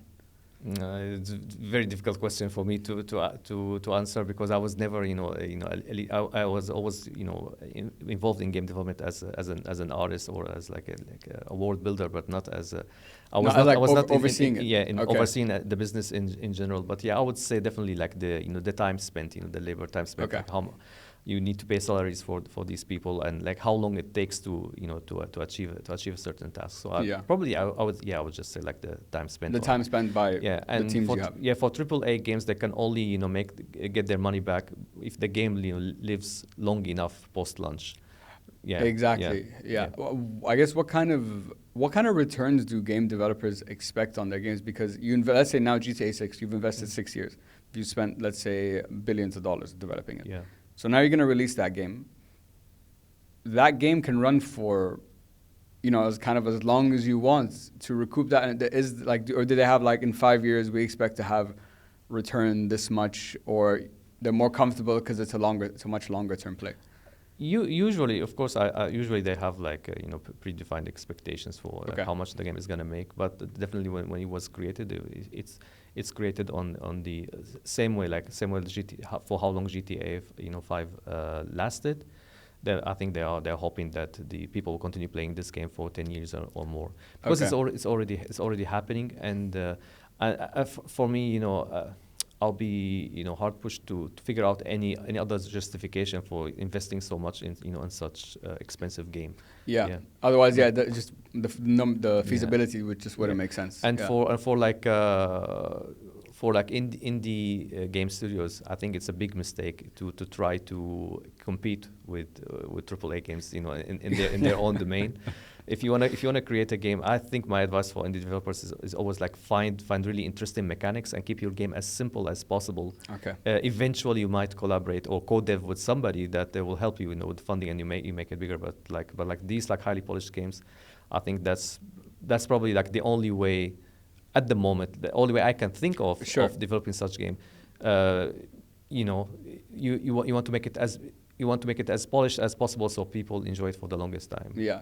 It's a very difficult question for me to answer because I was never I was always involved in game development as an artist or as like a world builder, but not as a I was not overseeing it. Yeah, overseeing the business in general. But yeah, I would say definitely like the time spent, the labor time spent, like how you need to pay salaries for these people and like how long it takes to achieve a certain task. So I would just say like the time spent. The time spent by the teams you have. Yeah, for AAA games, they can only get their money back if the game lives long enough post launch. Yeah, exactly. Yeah. Well, I guess what kind of returns do game developers expect on their games? Because let's say now GTA 6, you've invested 6 years. You spent, let's say, billions of dollars developing it. Yeah. So now you're going to release that game. That game can run for, as long as you want to recoup that. And or do they have like in 5 years we expect to have return this much, or they're more comfortable because it's a much longer term play? Usually, of course, usually they have like predefined expectations for how much the game is gonna make. But definitely, when it was created, it's created on the same way for how long GTA 5 lasted. I think they're hoping that the people will continue playing this game for 10 years or more because it's already happening. And for me, I'll be hard pushed to figure out any other justification for investing so much in in such expensive game. Yeah. Otherwise, just the feasibility would just wouldn't make sense. And for indie game studios, I think it's a big mistake to try to compete with AAA games, in their own domain. If you wanna create a game, I think my advice for indie developers is always like find really interesting mechanics and keep your game as simple as possible. Okay. Eventually, you might collaborate or co-dev with somebody that will help you, with funding, and you make it bigger. But these highly polished games, I think that's probably like the only way at the moment, the only way I can think of developing such game. You want to make it as polished as possible so people enjoy it for the longest time. Yeah.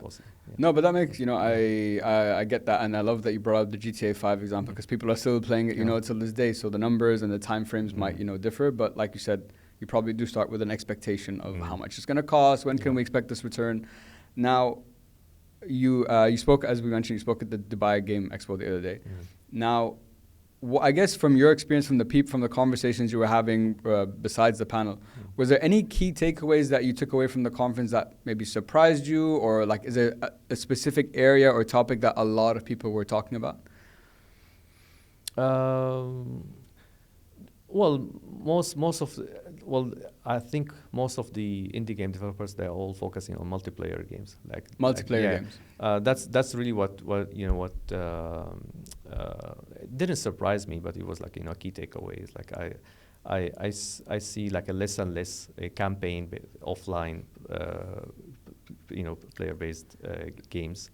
No, but that makes, I get that. And I love that you brought up the GTA 5 example because people are still playing it, till this day. So the numbers and the time frames might, differ. But like you said, you probably do start with an expectation of how much it's going to cost. When can we expect this return? Now, you spoke, as we mentioned, you spoke at the Dubai Game Expo the other day. Now, I guess from your experience, from the conversations you were having besides the panel, was there any key takeaways that you took away from the conference that maybe surprised you, or like is there a specific area or topic that a lot of people were talking about? I think most of the indie game developers, they're all focusing on multiplayer games. Games. That's really what didn't surprise me, but it was like a key takeaway. It's like I see like a less and less campaign offline player-based games.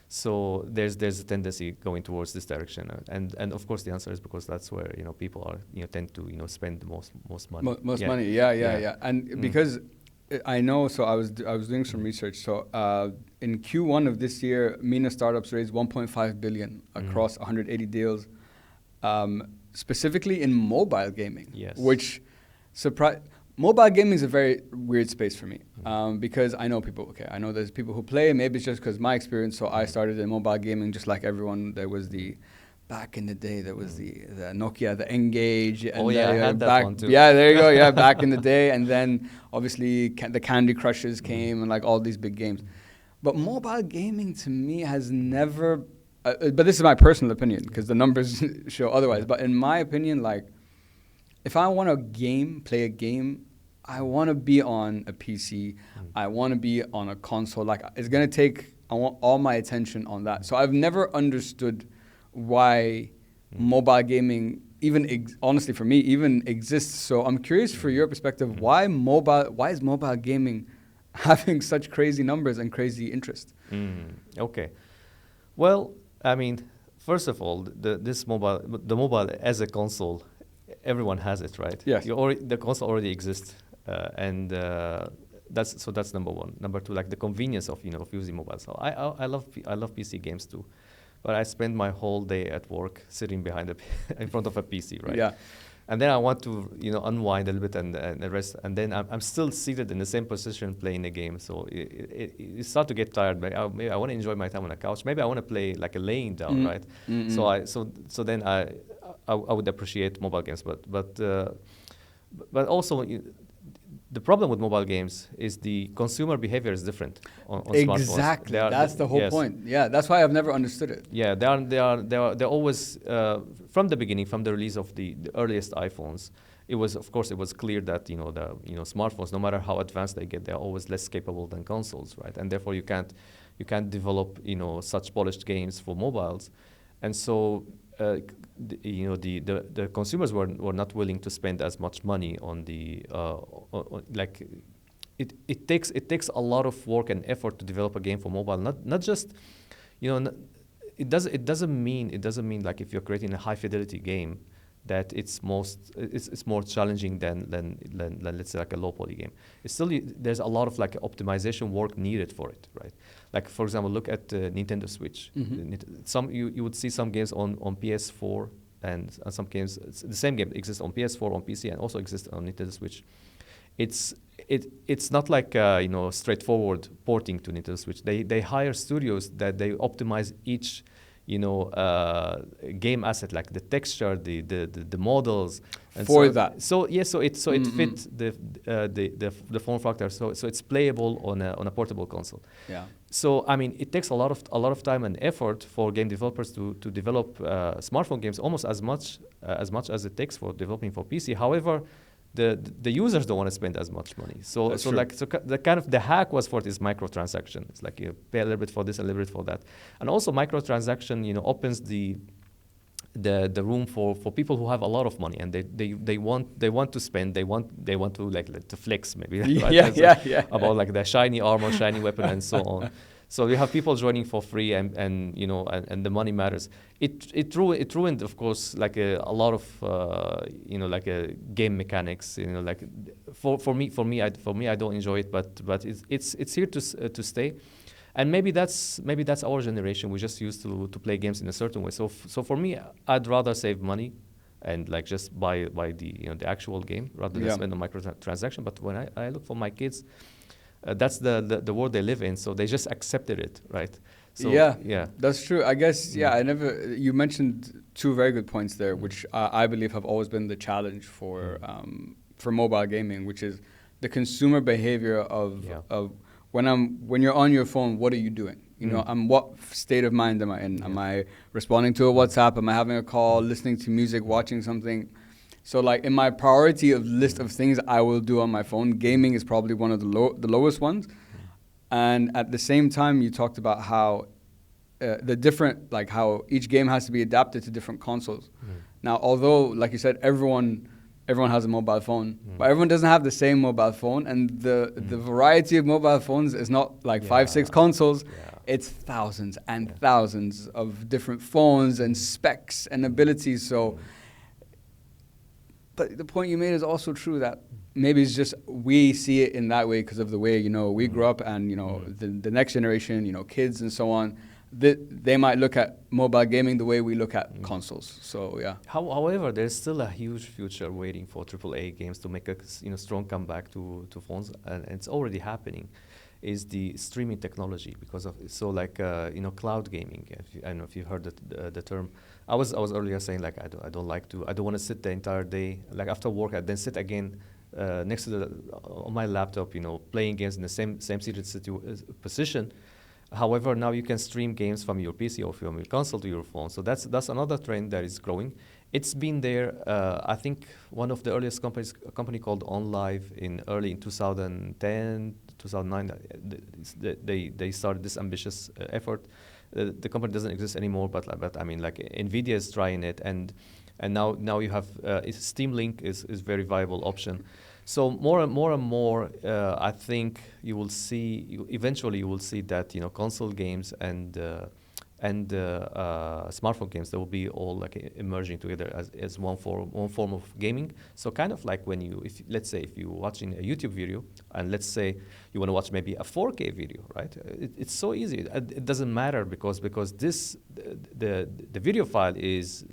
So there's a tendency going towards this direction, and of course the answer is because that's where people are tend to spend the most money. Money, yeah. And because I know, so I was doing some research. So in Q1 of this year, MENA startups raised 1.5 billion across 180 deals, specifically in mobile gaming. Yes. Which mobile gaming is a very weird space for me because I know people. Okay, I know there's people who play. Maybe it's just because my experience. So I started in mobile gaming just like everyone. There was back in the day, there was the Nokia, the Engage. And I had that one too. Yeah, there you go. Yeah, back in the day, and then obviously the Candy Crushes came and like all these big games. But mobile gaming to me has never. But this is my personal opinion because the numbers show otherwise. But in my opinion, like, if I want to play a game, I want to be on a PC. I want to be on a console. Like, it's going to take, I want all my attention on that. So I've never understood why mobile gaming honestly for me, even exists. So I'm curious for your perspective, why is mobile gaming having such crazy numbers and crazy interest? Okay. Well, I mean, first of all, the mobile as a console, everyone has it, right? Yes. The console already exists, and that's number one. Number two, like the convenience of using mobile. So I love PC games too, but I spend my whole day at work sitting in front of a PC, right? Yeah. And then I want to unwind a little bit and rest, and then I'm still seated in the same position playing a game. So it start to get tired. Maybe I want to enjoy my time on the couch. Maybe I want to play like a laying down, right? So then I would appreciate mobile games, but also the problem with mobile games is the consumer behavior is different on smartphones. Exactly, that's the whole point. Yeah, that's why I've never understood it. Yeah, they're always from the beginning, from the release of the earliest iPhones. It was clear that the smartphones, no matter how advanced they get, they're always less capable than consoles, right? And therefore you can't develop such polished games for mobiles, and so. The consumers were not willing to spend as much money on like it takes a lot of work and effort to develop a game for mobile. Not just it doesn't mean like if you're creating a high fidelity game that it's more challenging than let's say like a low poly game. It's still there's a lot of like optimization work needed for it, right? Like for example, look at Nintendo Switch. You would see some games on PS4 and some games the same game exists on PS4, on PC, and also exists on Nintendo Switch. It's not like straightforward porting to Nintendo Switch. They hire studios that they optimize each game asset, like the texture, the models, and for that. So it fits the form factor. So it's playable on a portable console. Yeah. So I mean, it takes a lot of time and effort for game developers to develop smartphone games almost as much as it takes for developing for PC. However, the users don't want to spend as much money. The hack was for this microtransaction. It's like you pay a little bit for this, a little bit for that, and also microtransaction opens the room for people who have a lot of money and they want to spend, they want to like to flex maybe. Right? Yeah. About like the shiny armor, shiny weapon, and so on. So you have people joining for free, and the money matters. It ruined, of course, like a lot of like game mechanics. Like for me, I don't enjoy it, but it's here to stay, and maybe that's our generation. We just used to play games in a certain way. So for me, I'd rather save money and like just buy the actual game rather than spend on microtransaction. But when I look for my kids. That's the world they live in, so they just accepted it, right? So, yeah, that's true. I guess you mentioned two very good points there, which I believe have always been the challenge for mobile gaming, which is the consumer behavior of when you're on your phone, what are you doing? What state of mind am I in? Yeah. Am I responding to a WhatsApp? Am I having a call, listening to music, watching something? So like in my priority of list of things I will do on my phone, gaming is probably one of the lowest ones. And at the same time, you talked about how how each game has to be adapted to different consoles. Now, although, like you said, everyone has a mobile phone, but everyone doesn't have the same mobile phone. And the variety of mobile phones is not like 5-6 consoles. Yeah. It's thousands and thousands of different phones and specs and abilities. So... But the point you made is also true that maybe it's just we see it in that way because of the way we grew up, and the next generation, kids and so on, they might look at mobile gaming the way we look at consoles. So yeah. However, there's still a huge future waiting for AAA games to make a strong comeback to phones, and it's already happening. Is the streaming technology because of cloud gaming? I don't know if you heard the term. I was earlier saying like I don't want to sit the entire day like after work and then sit again next to on my laptop playing games in the same seated position. However, now you can stream games from your PC or from your console to your phone. So that's another trend that is growing. It's been there. I think one of the earliest companies, a company called OnLive, early in 2010, 2009, they started this ambitious effort. The company doesn't exist anymore, but I mean, like Nvidia is trying it, and now you have Steam Link is very viable option. So more and more, I think you will see eventually you will see that console games and smartphone games, they will be all like emerging together as one form of gaming. So kind of like when let's say if you're watching a YouTube video and let's say you want to watch maybe a 4K video, right? It's so easy. It doesn't matter because this the video file is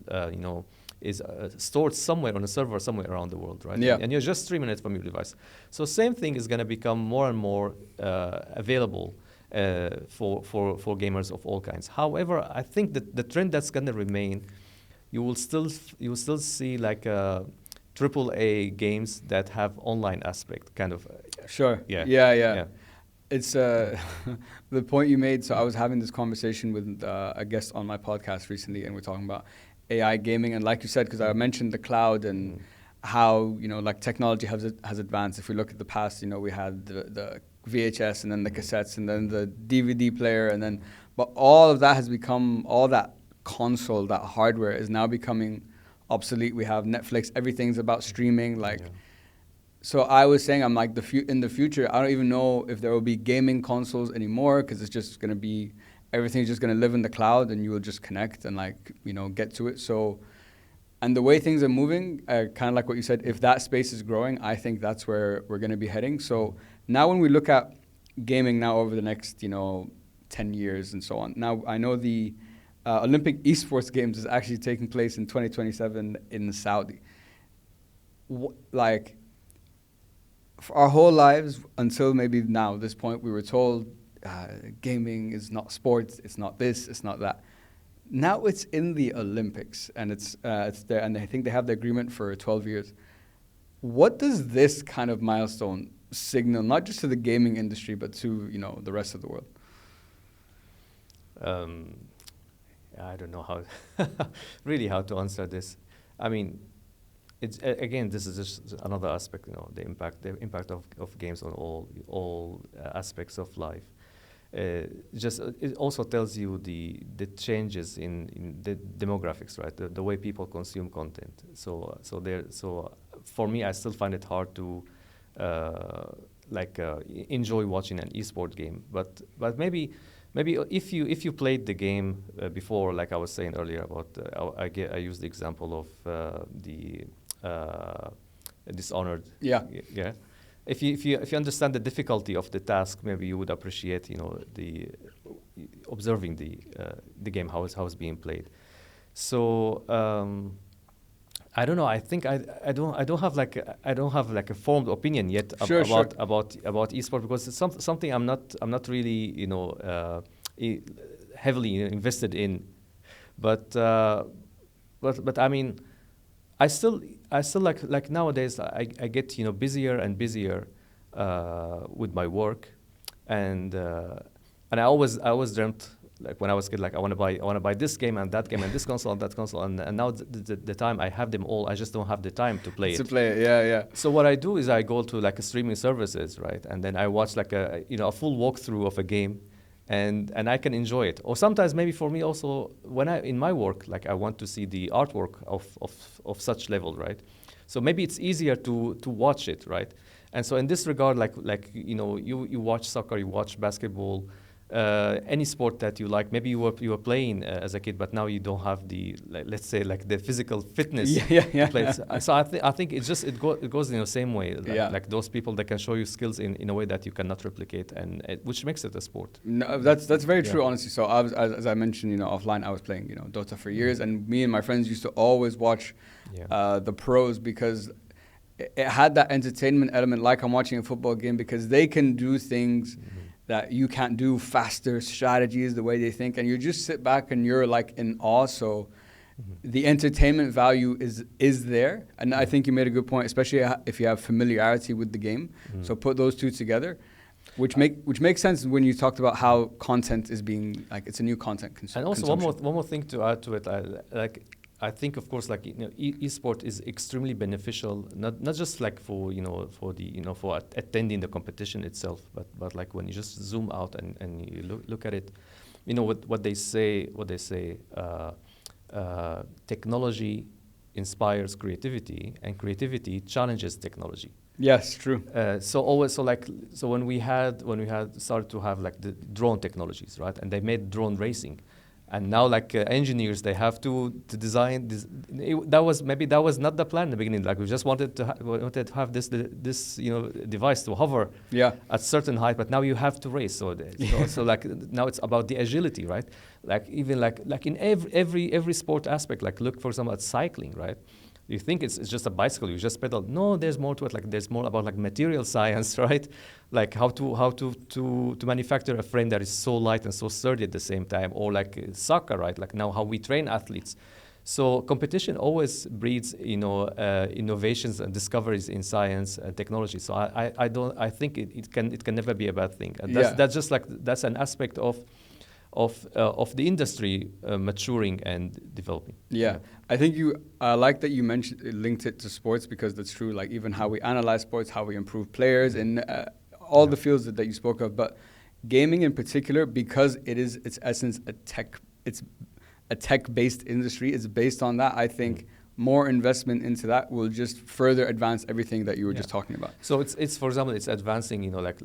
stored somewhere on a server somewhere around the world, right? Yeah. And you're just streaming it from your device. So same thing is going to become more and more available for gamers of all kinds. However, I think that the trend that's going to remain, you will still see like AAA games that have online aspect, kind of. Sure. Yeah. It's the point you made. So I was having this conversation with a guest on my podcast recently, and we're talking about AI gaming, and like you said, because I mentioned the cloud and how like technology has advanced. If we look at the past, we had the VHS and then the cassettes and then the DVD player but all of that has become, all that console, that hardware is now becoming obsolete. We have Netflix, everything's about streaming. So I was saying, I'm like in the future, I don't even know if there will be gaming consoles anymore, because it's just going to be, everything's just going to live in the cloud and you will just connect and get to it. So, and the way things are moving, kind of like what you said, if that space is growing, I think that's where we're going to be heading. So now when we look at gaming now over the next, 10 years and so on, now I know the Olympic esports games is actually taking place in 2027 in Saudi. For our whole lives, until maybe now, this point, we were told gaming is not sports, it's not this, it's not that. Now it's in the Olympics, and it's there, and I think they have the agreement for 12 years. What does this kind of milestone signal, not just to the gaming industry, but to the rest of the world? I don't know how really how to answer this. I mean, it's again, this is just another aspect, the impact of games on all aspects of life. It also tells you the changes in the demographics, right? The way people consume content. So for me, I still find it hard to enjoy watching an esport game. But maybe if you played the game before, like I was saying earlier about I used the example of the Dishonored. Yeah. Yeah. If you understand the difficulty of the task, maybe you would appreciate observing the game, how it's being played. So I don't know. I think I don't have like a formed opinion yet about esports, because it's something I'm not really heavily invested in. But I mean, I still like nowadays I get busier and busier with my work, and I always dreamt, like when I was a kid, like I want to buy this game and that game and this console and that console, and now the time I have them all, I just don't have the time to play it. Yeah. So what I do is I go to like a streaming services, right, and then I watch like a full walkthrough of a game. And I can enjoy it. Or sometimes maybe for me also, when in my work, like I want to see the artwork of such level, right? So maybe it's easier to watch it, right? And so in this regard, you watch soccer, you watch basketball, any sport that you like. Maybe you were playing as a kid, but now you don't have the let's say like the physical fitness to play. So I think it goes in the same way. Like those people that can show you skills in a way that you cannot replicate, and which makes it a sport. No, that's very true, honestly. So as I mentioned, offline, I was playing Dota for years, and me and my friends used to always watch the pros because it had that entertainment element, like I'm watching a football game, because they can do things that you can't do, faster strategies, the way they think, and you just sit back and you're like in awe. So the entertainment value is there, and I think you made a good point, especially if you have familiarity with the game. So put those two together, which makes sense when you talked about how content is being like it's a new content and also one more thing to add to it, I think, of course, like esport is extremely beneficial, not just like for for attending the competition itself, but like when you just zoom out and you look at it, what they say, technology inspires creativity, and creativity challenges technology. Yes, true. So when we had started to have like the drone technologies, right, and they made drone racing. And now, like engineers, they have to design this. That was not the plan in the beginning. Like we just wanted to have this device to hover at certain height. But now you have to race. So like now it's about the agility, right? Like even like in every sport aspect. Like look, for example, at cycling, right? You think it's just a bicycle, you just pedal. No, there's more to it. Like there's more about like material science, right? Like how to manufacture a frame that is so light and so sturdy at the same time, or like soccer, right? Like now how we train athletes. So competition always breeds, innovations and discoveries in science and technology. So I think it can never be a bad thing. And that's just like that's an aspect of the industry maturing and developing. I think I like that you linked it to sports, because that's true. Like even how we analyze sports, how we improve players, and all the fields that you spoke of. But gaming in particular, because it is its essence it's a tech-based industry. It's based on that. I think more investment into that will just further advance everything that you were just talking about. So it's for example, it's advancing, like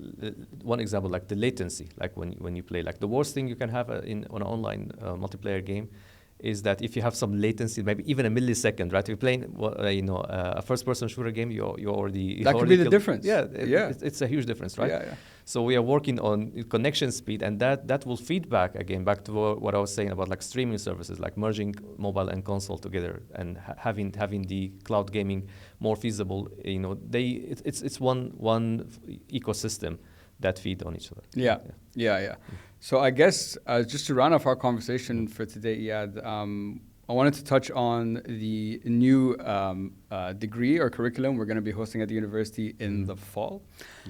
one example, like the latency, like when you play, like the worst thing you can have on an online multiplayer game is that if you have some latency, maybe even a millisecond, right? If you're playing, a first-person shooter game, you already that could be the difference. It's a huge difference, right? So we are working on connection speed, and that will feed back to what I was saying about like streaming services, like merging mobile and console together and having the cloud gaming more feasible. It's one ecosystem that feed on each other. Yeah. So I guess just to round off our conversation for today, Iyad, I wanted to touch on the new degree or curriculum we're going to be hosting at the university in the fall.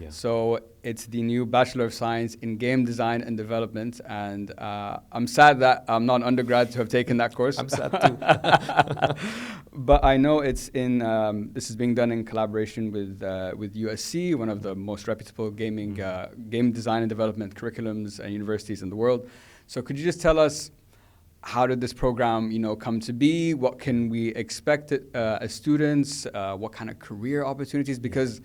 So it's the new Bachelor of Science in Game Design and Development, and I'm sad that I'm not an undergrad to have taken that course. I'm sad too. But I know this is being done in collaboration with USC, one of the most reputable game design and development curriculums and universities in the world. So could you just tell us, how did this program, come to be? What can we expect as students? What kind of career opportunities? Because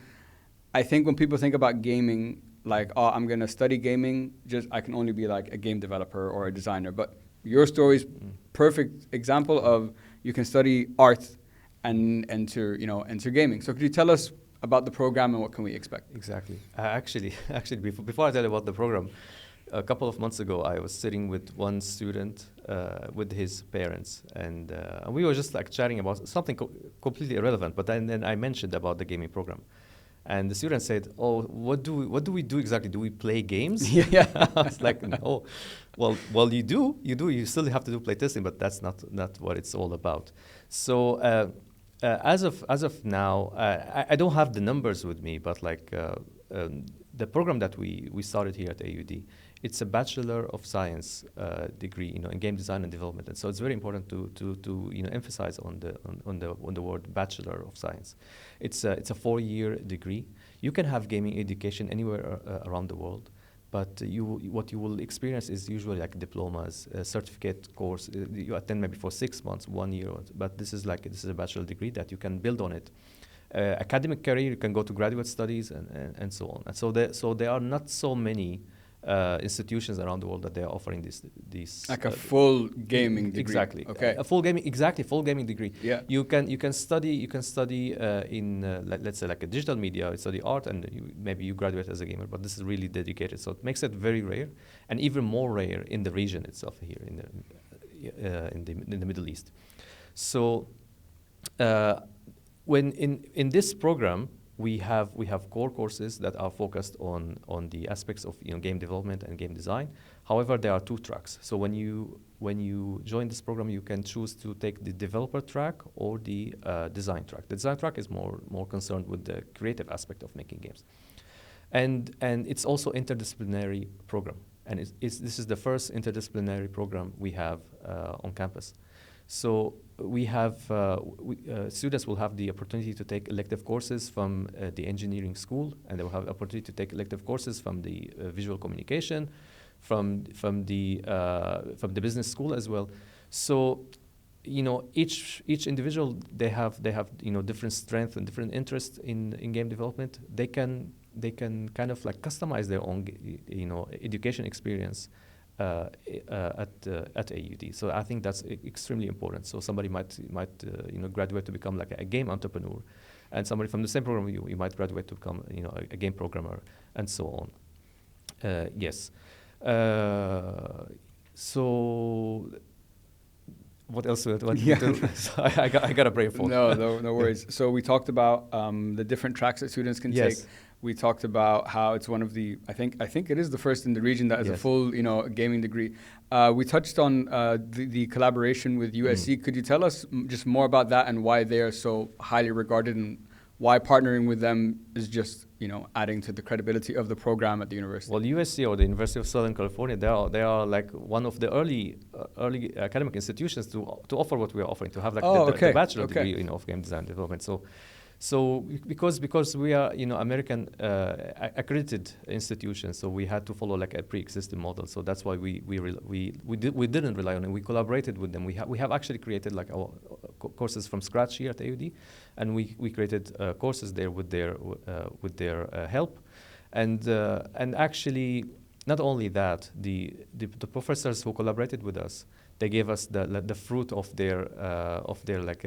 I think when people think about gaming, like, oh, I'm going to study gaming, I can only be like a game developer or a designer. But your story is perfect example of you can study art and enter gaming. So could you tell us about the program and what can we expect? Exactly. Actually, before I tell you about the program, a couple of months ago, I was sitting with one student with his parents, and we were just like chatting about something completely irrelevant. But then I mentioned about the gaming program, and the student said, "Oh, what do we do exactly? Do we play games?" I was like, "No, well, you do. You still have to do playtesting, but that's not what it's all about." So as of now, I don't have the numbers with me, but like the program that we started here at AUD. It's a Bachelor of Science degree, in game design and development, and so it's very important to emphasize on the word Bachelor of Science. It's a 4-year degree. You can have gaming education anywhere around the world, but what you will experience is usually like diplomas, a certificate course. You attend maybe for 6 months, 1 year, but this is a bachelor degree that you can build on it. Academic career, you can go to graduate studies and so on. And so there are not so many institutions around the world that they are offering these Like a full gaming degree. Exactly. Okay. A full gaming degree. Yeah. You can study in let's say like a digital media, you study art, and maybe you graduate as a gamer. But this is really dedicated, so it makes it very rare, and even more rare in the region itself here in the Middle East. So when in this program we have core courses that are focused on the aspects of game development and game design. However, there are two tracks. So when you join this program, you can choose to take the developer track or the design track. The design track is more concerned with the creative aspect of making games, and it's also interdisciplinary program. And this is the first interdisciplinary program we have on campus. So we have students will have the opportunity to take elective courses from the engineering school, and they will have the opportunity to take elective courses from the visual communication, from the business school as well. So each individual they have different strength and different interests in game development. They can kind of like customize their own education experience at AUD. So I think that's extremely important. So somebody might graduate to become like a game entrepreneur, and somebody from the same program you might graduate to become a game programmer, and so on. Yes. So what else? I got a brain fog. No worries. So we talked about the different tracks that students can take. We talked about how it's one of the, I think it is the first in the region that is a full, gaming degree. We touched on the collaboration with USC. Could you tell us just more about that and why they are so highly regarded, and why partnering with them is just, adding to the credibility of the program at the university? Well, USC, or the University of Southern California, they are like one of the early academic institutions to offer what we are offering, to have like the bachelor degree of game design development. So because we are American accredited institution, so we had to follow like a pre-existing model. So that's why we didn't rely on it. We collaborated with them. We have actually created like our courses from scratch here at AUD, and we created courses there with their help, and actually not only that, the professors who collaborated with us, they gave us the fruit of their like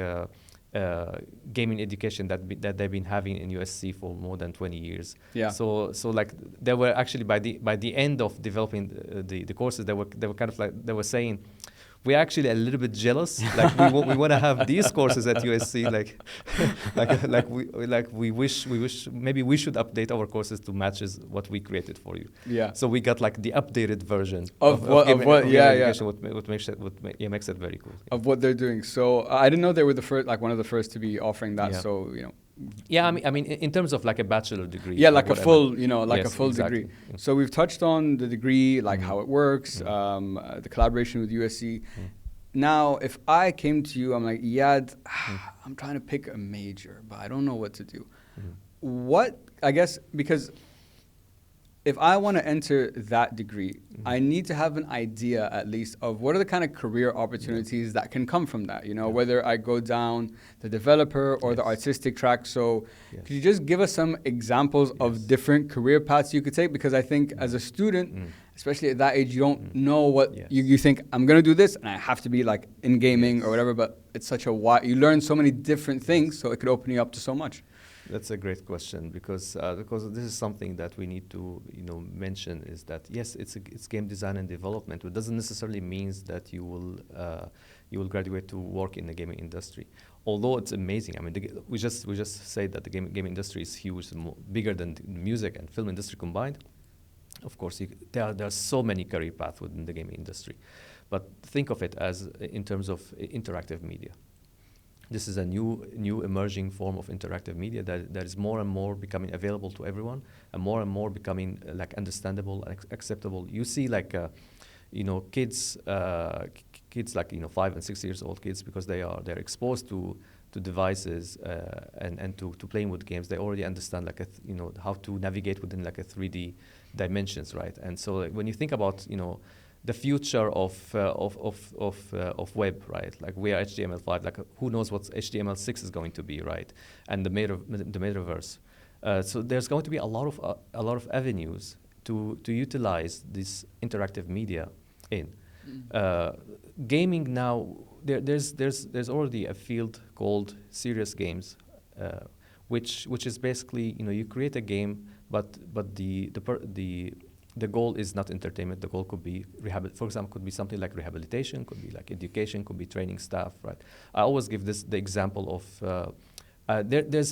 gaming education that they've been having in USC for more than 20 years. Yeah. So like they were actually by the end of developing the courses, they were kind of like, they were saying, we're actually a little bit jealous. Like we want to have these courses at USC. We wish maybe we should update our courses to matches what we created for you. Yeah. So we got like the updated version of what education. What makes it very cool. Of what they're doing. So I didn't know they were the first, like one of the first to be offering that. Yeah. So Yeah, I mean, in terms of like a bachelor degree. Yeah, like a full, Yes, a full exactly. degree. So we've touched on the degree, like how it works, the collaboration with USC. Now, if I came to you, I'm like, Iyad, I'm trying to pick a major, but I don't know what to do. What, I guess, because if I want to enter that degree, I need to have an idea at least of what are the kind of career opportunities that can come from that, whether I go down the developer or the artistic track. So could you just give us some examples of different career paths you could take? Because I think as a student, especially at that age, you don't know what you think, I'm going to do this and I have to be like in gaming or whatever, but it's such a wide, you learn so many different things, so it could open you up to so much. That's a great question, because this is something that we need to mention, is that yes, it's game design and development. It doesn't necessarily mean that you will graduate to work in the gaming industry. Although it's amazing. I mean, we just say that the game industry is huge, bigger than the music and film industry combined. Of course, there are so many career paths within the gaming industry, but think of it as in terms of interactive media. This is a new emerging form of interactive media that is more and more becoming available to everyone, and more becoming like understandable and acceptable. You see like kids like 5 and 6 years old kids, because they're exposed to devices and to playing with games. They already understand like how to navigate within like a 3D dimensions, right? And so like, when you think about the future of web, right? Like we are HTML5. Like who knows what HTML6 is going to be, right? And the metaverse. So there's going to be a lot of avenues to utilize this interactive media in. Gaming now, there's already a field called serious games, which is basically, you create a game, but the goal is not entertainment. The goal could be for example, could be something like rehabilitation, could be like education, could be training staff, right? I always give the example of there's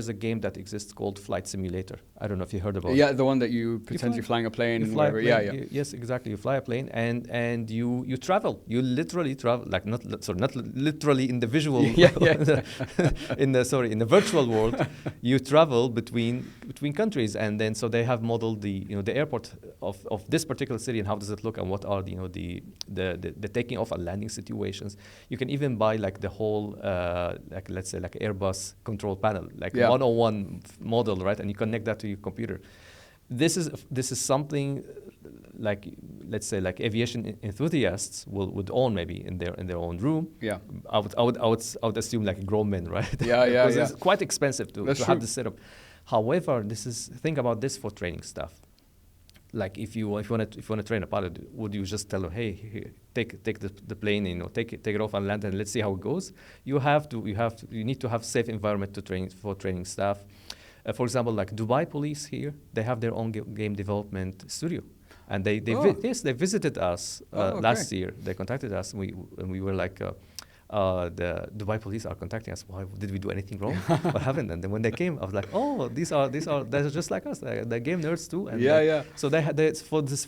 a game that exists called Flight Simulator. I don't know if you heard about it. Yeah, the one that you pretend you're flying a plane and whatever. Yeah, yeah. Yes, exactly. You fly a plane and you travel. You literally travel, like not literally in the visual in the virtual world. You travel between countries, and then so they have modeled the airport of this particular city and how does it look and what are the taking off and landing situations. You can even buy like the whole like let's say like Airbus control panel, like 101 model, right? And you connect that to your computer. This is something like, let's say, like aviation enthusiasts would own maybe in their own room. Yeah. I would assume like grown men, right? Yeah. Because it's quite expensive to have this setup. However, think about this for training stuff. Like if you want to train a pilot, would you just tell them, hey, here, take the plane, take it off and land, and let's see how it goes? You need to have safe environment for training staff. For example, like Dubai police here, they have their own game development studio, and they visited us last year. They contacted us, and we were like. The Dubai police are contacting us. Why did we do anything wrong? What happened? And then when they came, I was like, oh, they're just like us. They're game nerds too. And so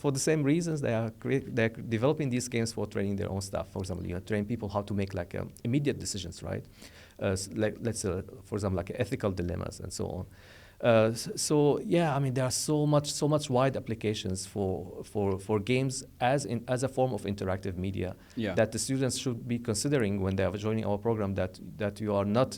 for the same reasons they're developing these games for training their own staff. For example, train people how to make like immediate decisions, right? Like let's say, for example, like ethical dilemmas and so on. So I mean, there are so much wide applications for games as a form of interactive media that the students should be considering when they are joining our program. That you are not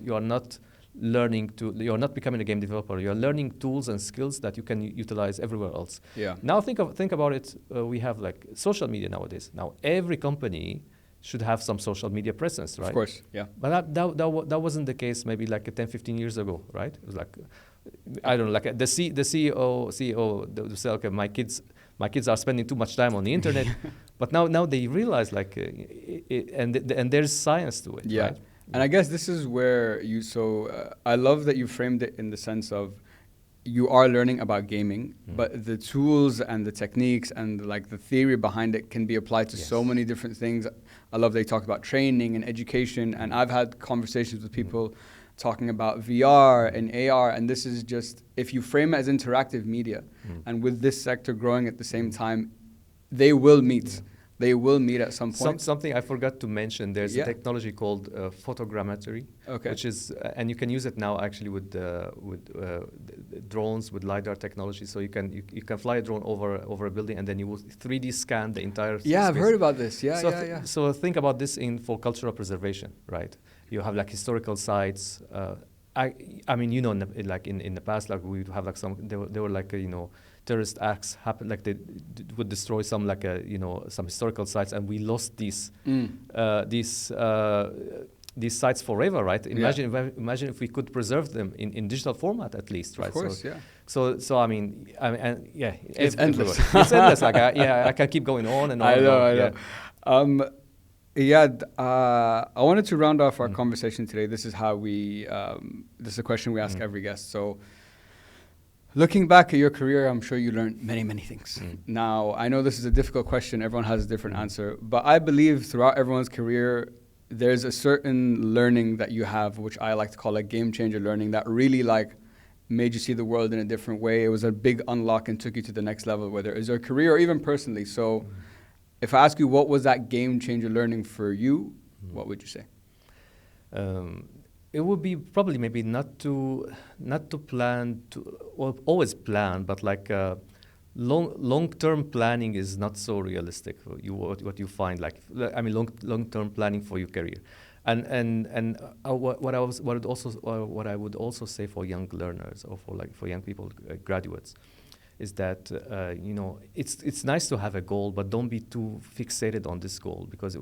becoming a game developer. You are learning tools and skills that you can utilize everywhere else. Yeah. Now think about it. We have like social media nowadays. Now every company should have some social media presence, right? Of course, yeah. But that wasn't the case maybe like 10, 15 years ago, right? It was like, I don't know, like the CEO would say, okay, my kids are spending too much time on the internet, but now they realize like, and there's science to it, right? And I guess this is where I love that you framed it in the sense of you are learning about gaming, but the tools and the techniques and like the theory behind it can be applied to so many different things. I love they talk about training and education, and I've had conversations with people talking about VR and AR, and this is just, if you frame it as interactive media, and with this sector growing at the same time, they will meet. They will meet at some point. Something I forgot to mention, there's a technology called photogrammetry, which is, and you can use it now actually with drones, with LiDAR technology. So you can fly a drone over a building, and then you will 3D scan the entire space. I've heard about this. So think about this for cultural preservation, right? You have like historical sites. I mean, like in the past, like we would have like there were like terrorist acts happen, like they would destroy some like some historical sites, and we lost these sites forever, right? Imagine if we could preserve them in digital format at least, right? Of course, So I mean, it's endless. It's endless. Like I can keep going on and on. I know. Iyad, I wanted to round off our conversation today. This is how this is a question we ask every guest. So, looking back at your career, I'm sure you learned many, many things. Now, I know this is a difficult question. Everyone has a different answer. But I believe throughout everyone's career, there's a certain learning that you have, which I like to call like game changer learning, that really like made you see the world in a different way. It was a big unlock and took you to the next level, whether it was your career or even personally. So if I ask you what was that game changer learning for you, what would you say? It would be probably maybe not to plan always plan, but like long-term planning is not so realistic. What you find, like I mean, long-term planning for your career, and what I would also say for young learners or for young people, graduates, is that it's nice to have a goal, but don't be too fixated on this goal, because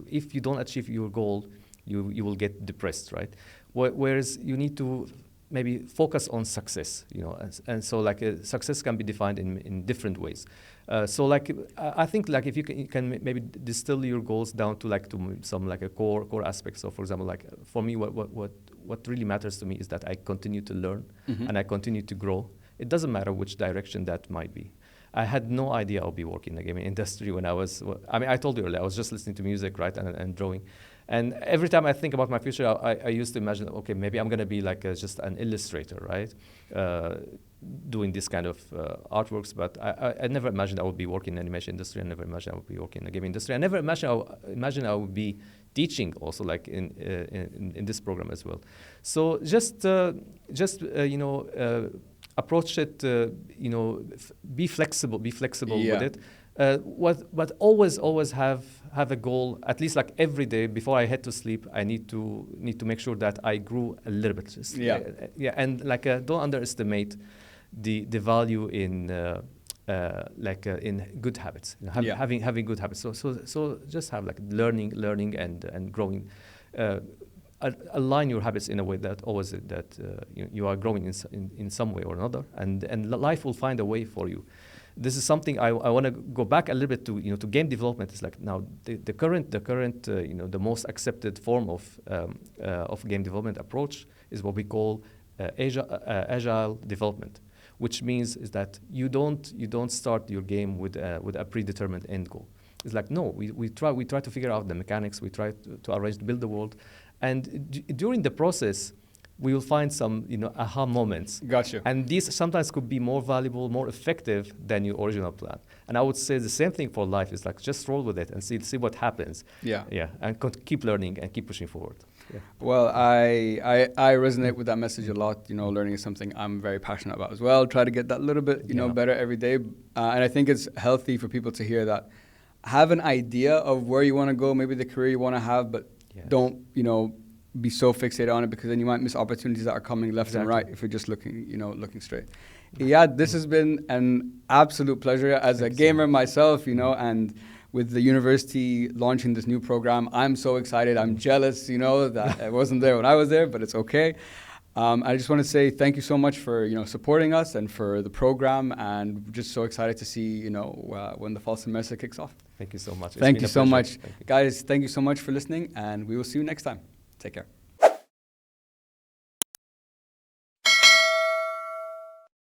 if you don't achieve your goal, you will get depressed, right? Whereas you need to maybe focus on success, and so like success can be defined in different ways. So like I think like if you can maybe distill your goals down to like to some like a core aspects. So for example, like for me, what really matters to me is that I continue to learn and I continue to grow. It doesn't matter which direction that might be. I had no idea I'll be working in the gaming industry when I was, I mean, I told you earlier, I was just listening to music, right, and drawing. And every time I think about my future, I used to imagine, okay, maybe I'm going to be like just an illustrator, right, doing this kind of artworks. But I never imagined I would be working in the animation industry. I never imagined I would be working in the gaming industry. I never imagined I would be teaching also, like in this program as well. So just approach it, be flexible with it. But always have a goal, at least like every day before I head to sleep. I need to make sure that I grew a little bit. And like don't underestimate the value in in good habits, having good habits. So just have like learning and growing. Align your habits in a way that always you are growing in some way or another, and life will find a way for you. This is something I want to go back a little bit to to game development. It's like now the current the most accepted form of game development approach is what we call agile development, which means is that you don't start your game with a predetermined end goal. It's like, no, we try to figure out the mechanics, we try to arrange to build the world, and during the process we will find some aha moments. Gotcha. And these sometimes could be more valuable, more effective than your original plan. And I would say the same thing for life. Is like just roll with it and see what happens. And keep learning and keep pushing forward. Well, I resonate with that message a lot. Learning is something I'm very passionate about as well. Try to get that little bit better every day. And I think it's healthy for people to hear that. Have an idea of where you want to go, maybe the career you want to have, but don't be so fixated on it, because then you might miss opportunities that are coming left and right if you're just looking straight. Iyad, this has been an absolute pleasure as a gamer myself, and with the university launching this new program, I'm so excited. I'm jealous, that I wasn't there when I was there, but it's okay. I just want to say thank you so much for supporting us and for the program, and just so excited to see when the fall semester kicks off. Thank you so much. Thank you so much, guys. Thank you so much for listening, and we will see you next time. Take care.